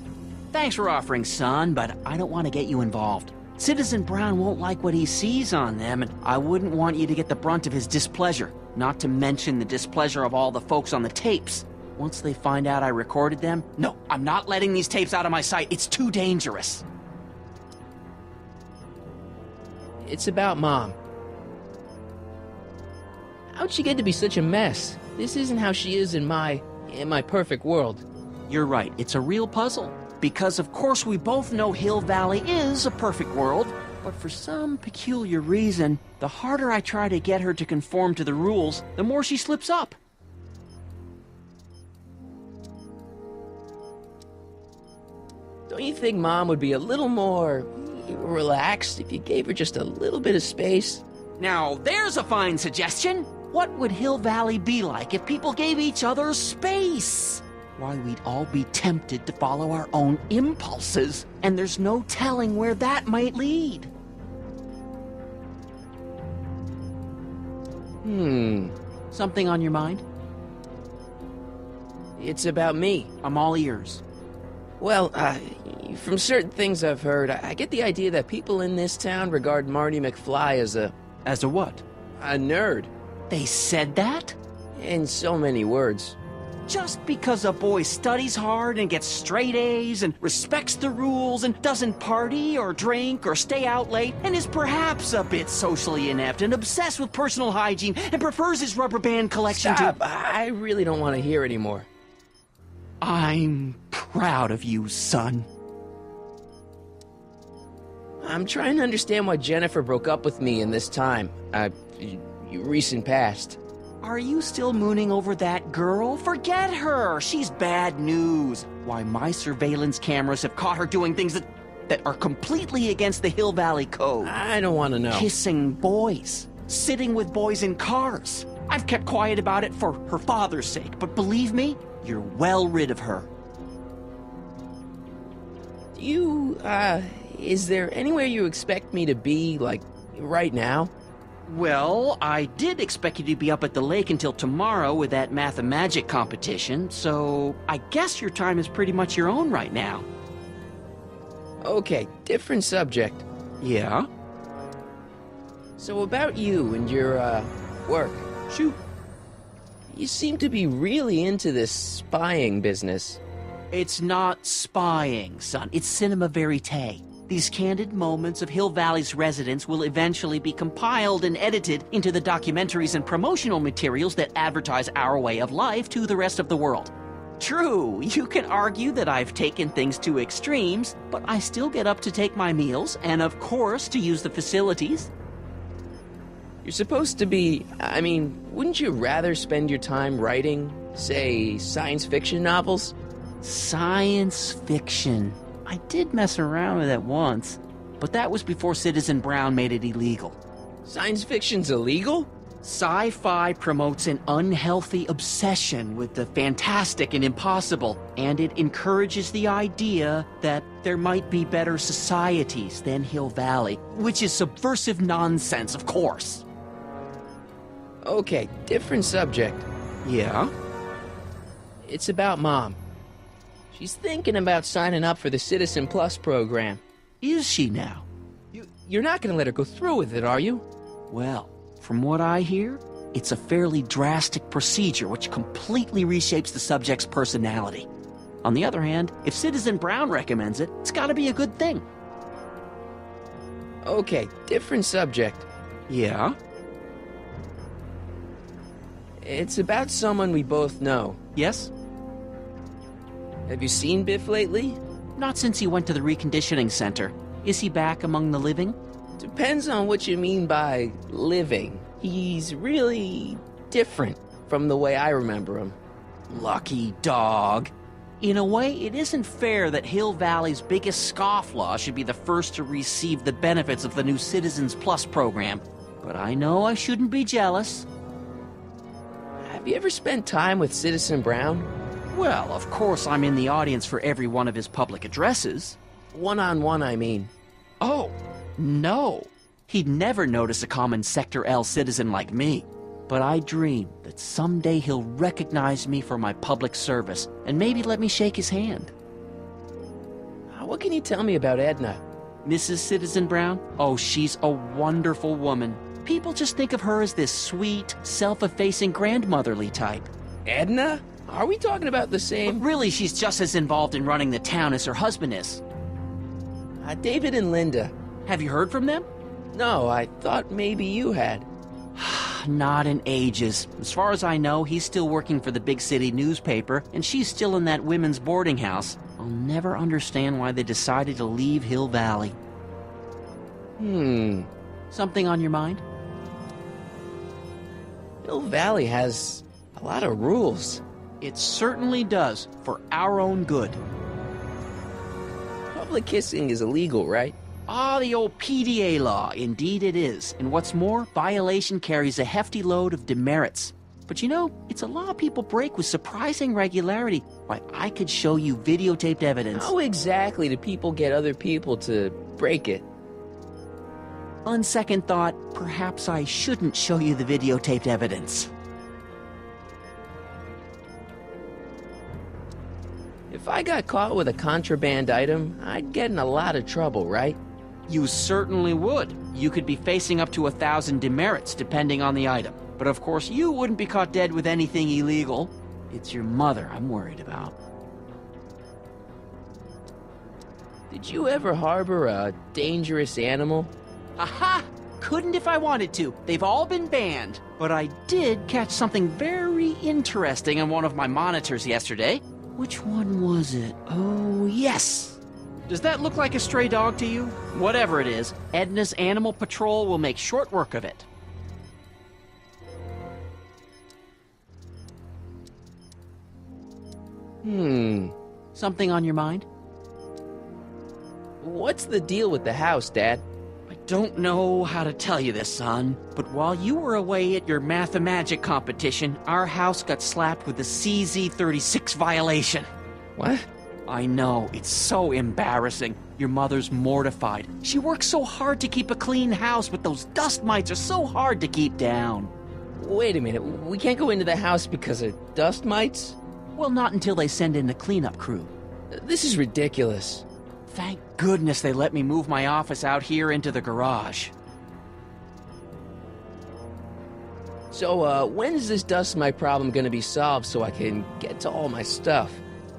Thanks for offering, son, but I don't want to get you involved. Citizen Brown won't like what he sees on them, and I wouldn't want you to get the brunt of his displeasure, not to mention the displeasure of all the folks on the tapes. Once they find out I recorded them, no, I'm not letting these tapes out of my sight. It's too dangerous. It's about Mom. How'd she get to be such a mess? This isn't how she is in my perfect world. You're right, it's a real puzzle. Because of course we both know Hill Valley is a perfect world, but for some peculiar reason, the harder I try to get her to conform to the rules, the more she slips up. Don't you think Mom would be a little more relaxed if you gave her just a little bit of space? Now, there's a fine suggestion. What would Hill Valley be like if people gave each other space? Why, we'd all be tempted to follow our own impulses, and there's no telling where that might lead. Something on your mind? It's about me. I'm all ears. Well, from certain things I've heard, I get the idea that people in this town regard Marty McFly as a... As a what? A nerd. They said that? In so many words. Just because a boy studies hard and gets straight A's and respects the rules and doesn't party or drink or stay out late and is perhaps a bit socially inept and obsessed with personal hygiene and prefers his rubber band collection Stop. I really don't want to hear anymore. I'm proud of you, son. I'm trying to understand why Jennifer broke up with me in this time. Recent past. Are you still mooning over that girl? Forget her! She's bad news. Why, my surveillance cameras have caught her doing things that are completely against the Hill Valley Code. I don't want to know. Kissing boys. Sitting with boys in cars. I've kept quiet about it for her father's sake, but believe me, you're well rid of her. Is there anywhere you expect me to be, like, right now? Well, I did expect you to be up at the lake until tomorrow with that math-and-magic competition, so I guess your time is pretty much your own right now. Okay, different subject. Yeah? So about you and your, work. Shoot. You seem to be really into this spying business. It's not spying, son. It's cinema verite. These candid moments of Hill Valley's residents will eventually be compiled and edited into the documentaries and promotional materials that advertise our way of life to the rest of the world. True, you can argue that I've taken things to extremes, but I still get up to take my meals, and of course to use the facilities. You're supposed to be... wouldn't you rather spend your time writing, say, science fiction novels? Science fiction. I did mess around with that once, but that was before Citizen Brown made it illegal. Science fiction's illegal? Sci-fi promotes an unhealthy obsession with the fantastic and impossible, and it encourages the idea that there might be better societies than Hill Valley, which is subversive nonsense, of course. Okay, different subject. Yeah? It's about Mom. She's thinking about signing up for the Citizen Plus program. Is she now? You're not going to let her go through with it, are you? Well, from what I hear, it's a fairly drastic procedure which completely reshapes the subject's personality. On the other hand, if Citizen Brown recommends it, it's gotta be a good thing. Okay, different subject. Yeah? It's about someone we both know. Yes? Have you seen Biff lately? Not since he went to the reconditioning center. Is he back among the living? Depends on what you mean by living. He's really different from the way I remember him. Lucky dog. In a way, it isn't fair that Hill Valley's biggest scofflaw should be the first to receive the benefits of the new Citizens Plus program. But I know I shouldn't be jealous. Have you ever spent time with Citizen Brown? Well, of course I'm in the audience for every one of his public addresses. One-on-one, I mean. Oh, no. He'd never notice a common Sector L citizen like me. But I dream that someday he'll recognize me for my public service and maybe let me shake his hand. What can you tell me about Edna? Mrs. Citizen Brown? Oh, she's a wonderful woman. People just think of her as this sweet, self-effacing grandmotherly type. Edna? Are we talking about the same? But really, she's just as involved in running the town as her husband is. David and Linda. Have you heard from them? No, I thought maybe you had. Not in ages. As far as I know, he's still working for the big city newspaper, and she's still in that women's boarding house. I'll never understand why they decided to leave Hill Valley. Something on your mind? Hill Valley has a lot of rules. It certainly does, for our own good. Public kissing is illegal, right? Ah, the old PDA law. Indeed it is. And what's more, violation carries a hefty load of demerits. But you know, it's a law people break with surprising regularity. Why, I could show you videotaped evidence. How exactly do people get other people to break it? On second thought, perhaps I shouldn't show you the videotaped evidence. If I got caught with a contraband item, I'd get in a lot of trouble, right? You certainly would. You could be facing up to 1,000 demerits, depending on the item. But of course, you wouldn't be caught dead with anything illegal. It's your mother I'm worried about. Did you ever harbor a dangerous animal? Aha! Couldn't if I wanted to. They've all been banned. But I did catch something very interesting on one of my monitors yesterday. Which one was it? Oh, yes! Does that look like a stray dog to you? Whatever it is, Edna's Animal Patrol will make short work of it. Something on your mind? What's the deal with the house, Dad? I don't know how to tell you this, son, but while you were away at your Mathemagic competition, our house got slapped with a CZ36 violation. What? I know, it's so embarrassing. Your mother's mortified. She works so hard to keep a clean house, but those dust mites are so hard to keep down. Wait a minute, we can't go into the house because of dust mites? Well, not until they send in the cleanup crew. This is ridiculous. Thank goodness they let me move my office out here into the garage. So, when's this dust mite problem gonna be solved so I can get to all my stuff?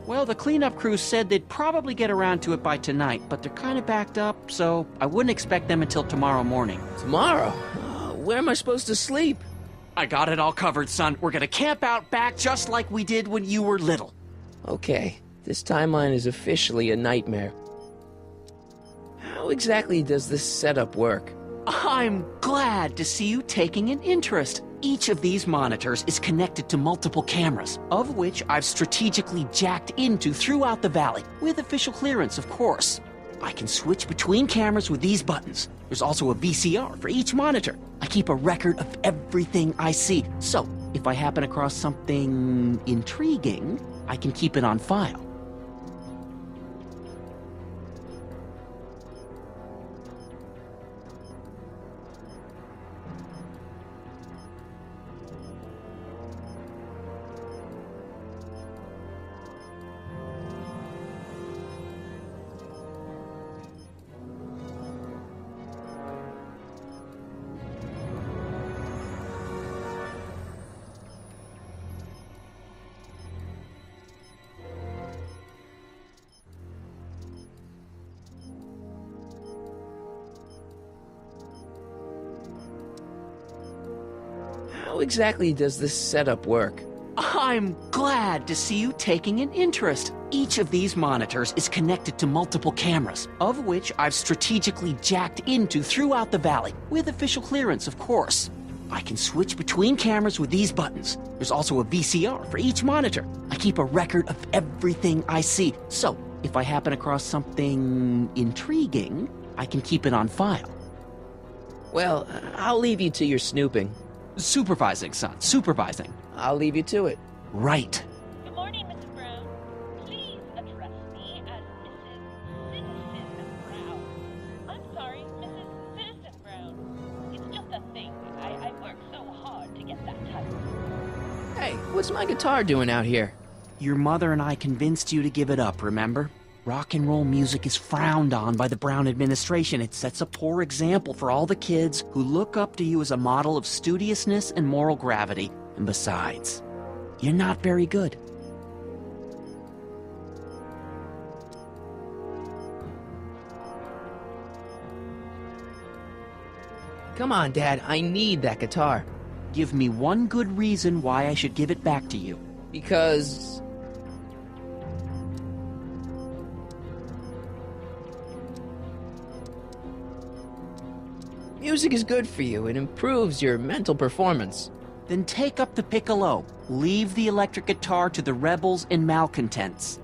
Well, the cleanup crew said they'd probably get around to it by tonight, but they're kind of backed up, so I wouldn't expect them until tomorrow morning. Tomorrow? Where am I supposed to sleep? I got it all covered, son. We're gonna camp out back just like we did when you were little. Okay, this timeline is officially a nightmare. How exactly does this setup work? I'm glad to see you taking an interest. Each of these monitors is connected to multiple cameras, of which I've strategically jacked into throughout the valley, with official clearance, of course. I can switch between cameras with these buttons. There's also a VCR for each monitor. I keep a record of everything I see, so if I happen across something intriguing, I can keep it on file. How exactly does this setup work? I'm glad to see you taking an interest. Each of these monitors is connected to multiple cameras, of which I've strategically jacked into throughout the valley, with official clearance, of course. I can switch between cameras with these buttons. There's also a VCR for each monitor. I keep a record of everything I see, so if I happen across something intriguing, I can keep it on file. Well, I'll leave you to your snooping. Supervising, son. Supervising. I'll leave you to it. Right. Good morning, Mrs. Brown. what's my guitar doing out here? Your mother and I convinced you to give it up, remember? Rock and roll music is frowned on by the Brown administration. It sets a poor example for all the kids who look up to you as a model of studiousness and moral gravity. And besides, you're not very good. Come on, Dad, I need that guitar. Give me one good reason why I should give it back to you. Because... music is good for you. It improves your mental performance. Then take up the piccolo. Leave the electric guitar to the rebels and malcontents.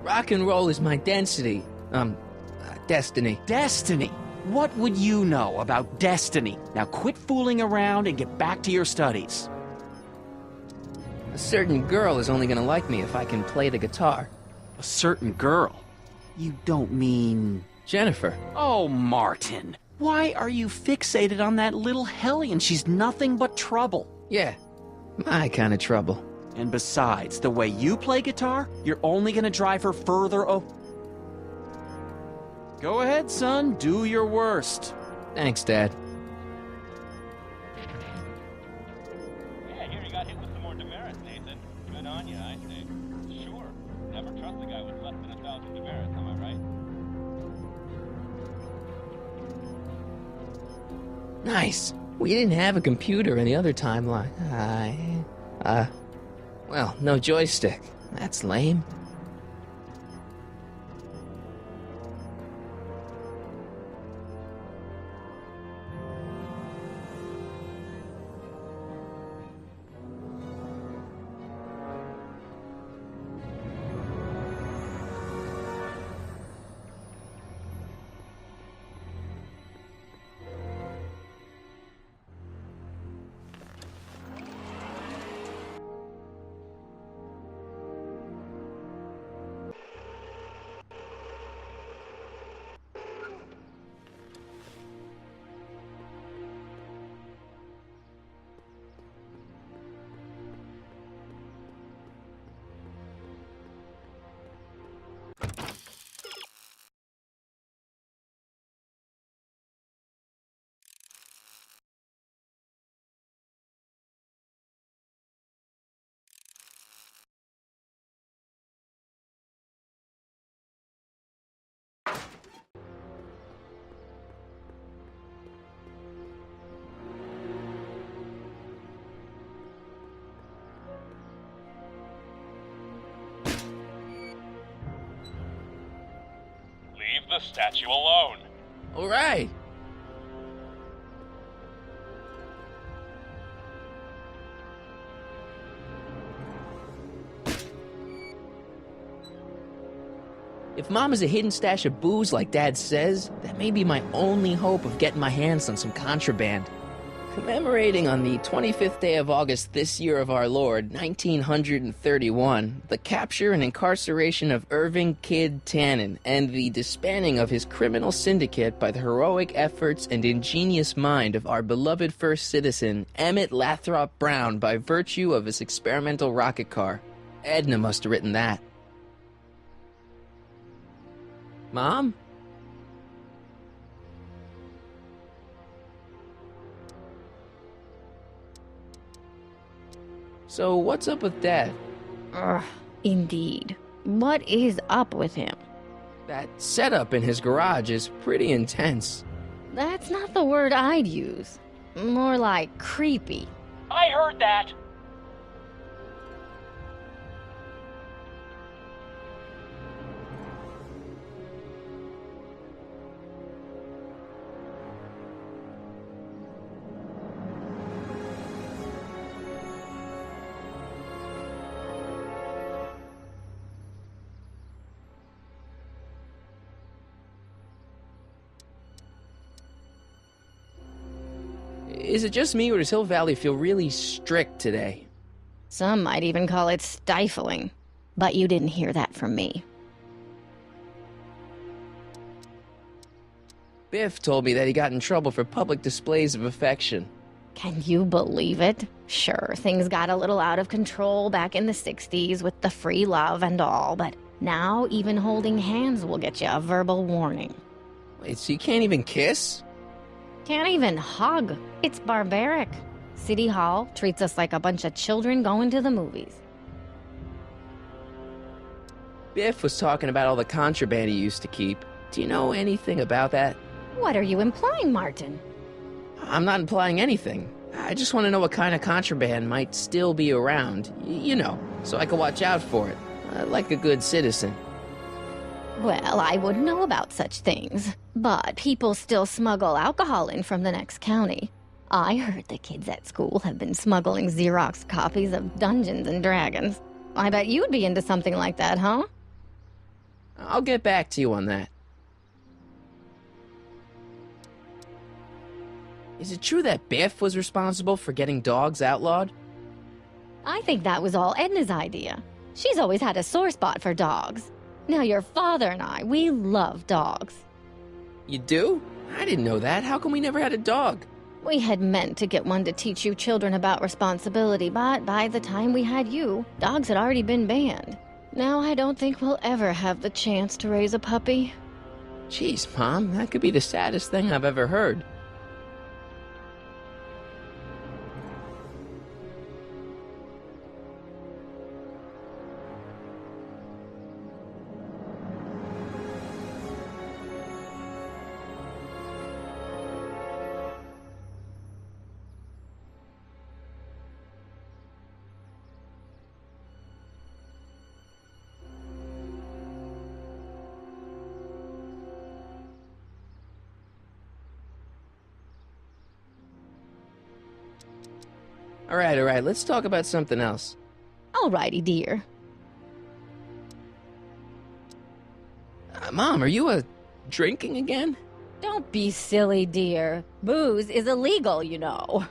Rock and roll is my density. Destiny. Destiny? What would you know about destiny? Now quit fooling around and get back to your studies. A certain girl is only gonna like me if I can play the guitar. A certain girl? You don't mean... Jennifer. Oh, Martin. Why are you fixated on that little hellion? She's nothing but trouble. Yeah, my kind of trouble. And besides, the way you play guitar, you're only gonna drive her further Go ahead, son. Do your worst. Thanks, Dad. Yeah, here you got hit with some more demerits, Nathan. Good on you, I say. Sure. Never trust a guy with less than 1,000 demerits, am I right? Nice. We didn't have a computer in the other timeline. Well, no joystick. That's lame. Leave the statue alone. All right. If Mom is a hidden stash of booze like Dad says, that may be my only hope of getting my hands on some contraband. Commemorating on the 25th day of August this year of our Lord, 1931, the capture and incarceration of Irving Kid Tannen and the disbanding of his criminal syndicate by the heroic efforts and ingenious mind of our beloved first citizen, Emmett Lathrop Brown, by virtue of his experimental rocket car. Edna must have written that. Mom? So what's up with Dad? Indeed. What is up with him? That setup in his garage is pretty intense. That's not the word I'd use. More like creepy. I heard that! Is it just me, or does Hill Valley feel really strict today? Some might even call it stifling. But you didn't hear that from me. Biff told me that he got in trouble for public displays of affection. Can you believe it? Sure, things got a little out of control back in the 60s with the free love and all, but now even holding hands will get you a verbal warning. Wait, so you can't even kiss? Can't even hug. It's barbaric. City Hall treats us like a bunch of children going to the movies. Biff was talking about all the contraband he used to keep. Do you know anything about that? What are you implying, Martin? I'm not implying anything. I just want to know what kind of contraband might still be around, you know, so I can watch out for it, like a good citizen. Well, I wouldn't know about such things, but people still smuggle alcohol in from the next county. I heard the kids at school have been smuggling Xerox copies of Dungeons and Dragons. I bet you'd be into something like that, huh? I'll get back to you on that. Is it true that Biff was responsible for getting dogs outlawed? I think that was all Edna's idea. She's always had a sore spot for dogs. Now your father and I, we love dogs. You do? I didn't know that. How come we never had a dog? We had meant to get one to teach you children about responsibility, but by the time we had you, dogs had already been banned. Now I don't think we'll ever have the chance to raise a puppy. Jeez, Mom, that could be the saddest thing I've ever heard. All right, let's talk about something else. Alrighty, dear. Mom, are you, drinking again? Don't be silly, dear. Booze is illegal, you know.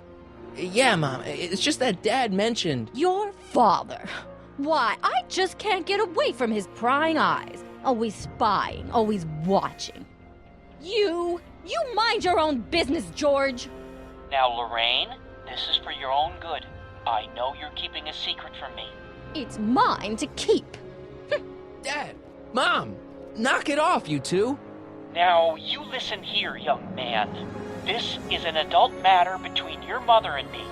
Yeah, Mom, it's just that Dad mentioned... Your father. Why, I just can't get away from his prying eyes. Always spying, always watching. You mind your own business, George. Now, Lorraine, this is for your own good. I know you're keeping a secret from me. It's mine to keep. Dad! Mom! Knock it off, you two! Now, you listen here, young man. This is an adult matter between your mother and me.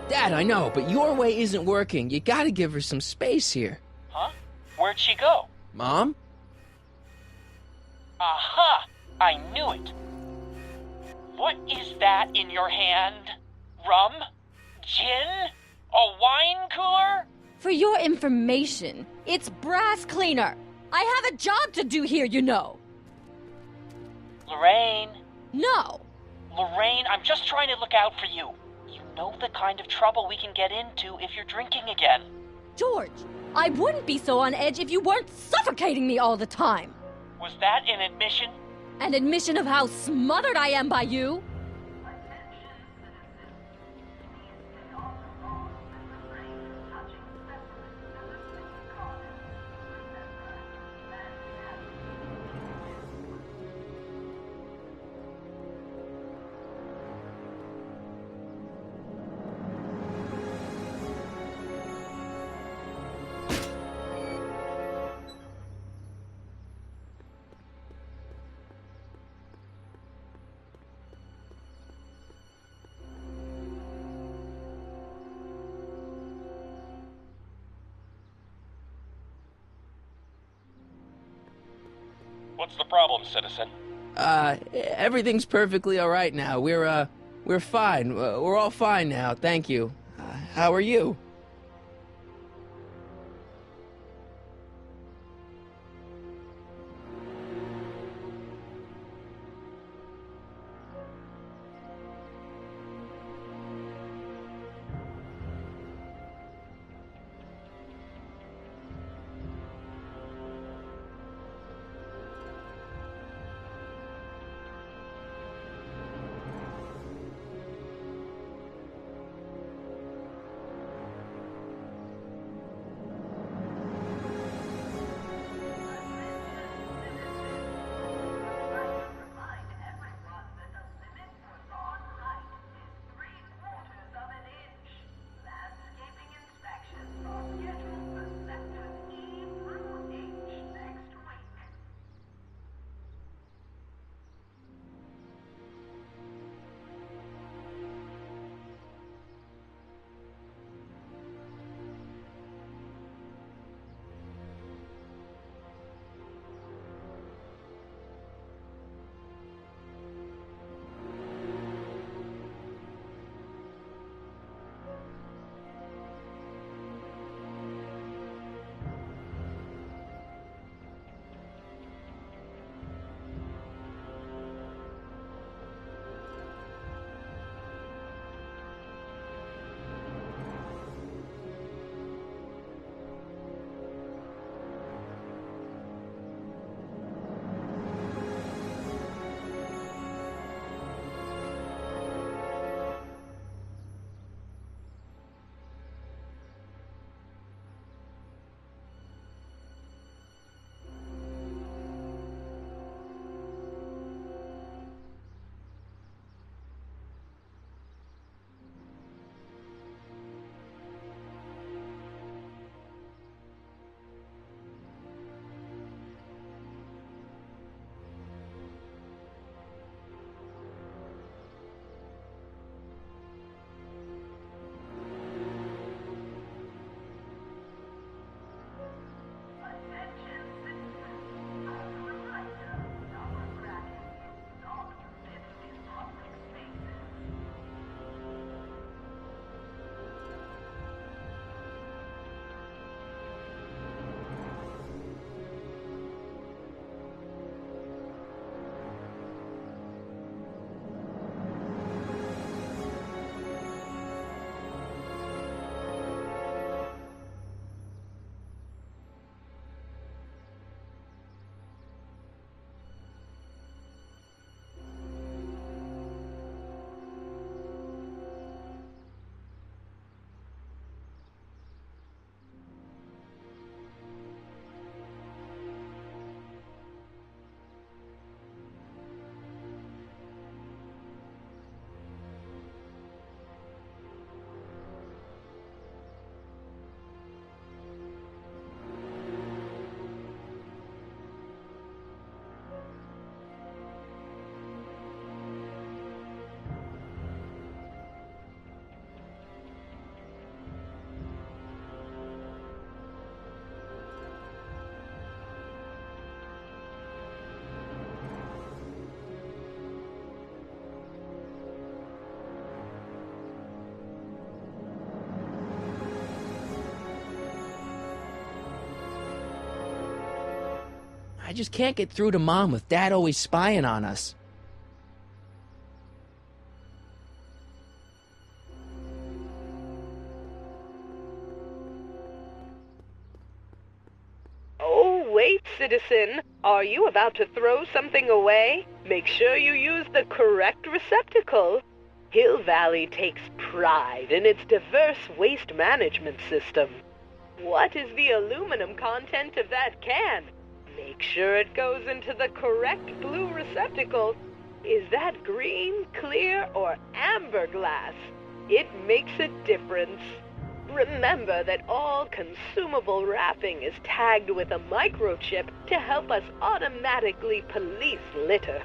Dad, I know, but your way isn't working. You gotta give her some space here. Huh? Where'd she go? Mom? Aha! I knew it. What is that in your hand? Rum? Gin? A wine cooler? For your information, it's brass cleaner. I have a job to do here, you know. Lorraine. No. Lorraine, I'm just trying to look out for you. You know the kind of trouble we can get into if you're drinking again. George, I wouldn't be so on edge if you weren't suffocating me all the time. Was that an admission? An admission of how smothered I am by you? What's the problem, citizen? Everything's perfectly all right now. We're fine. We're all fine now, thank you. How are you? I just can't get through to Mom with Dad always spying on us. Oh, wait, citizen. Are you about to throw something away? Make sure you use the correct receptacle. Hill Valley takes pride in its diverse waste management system. What is the aluminum content of that can? Make sure it goes into the correct blue receptacle. Is that green, clear, or amber glass? It makes a difference. Remember that all consumable wrapping is tagged with a microchip to help us automatically police litter.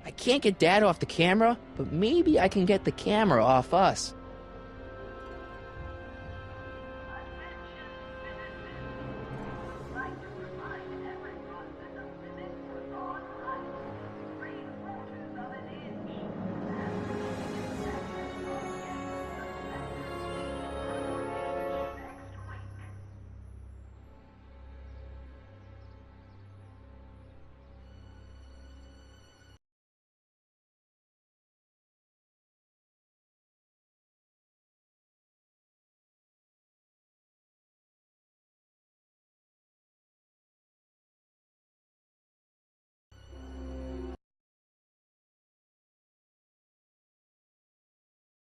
I can't get Dad off the camera, but maybe I can get the camera off us.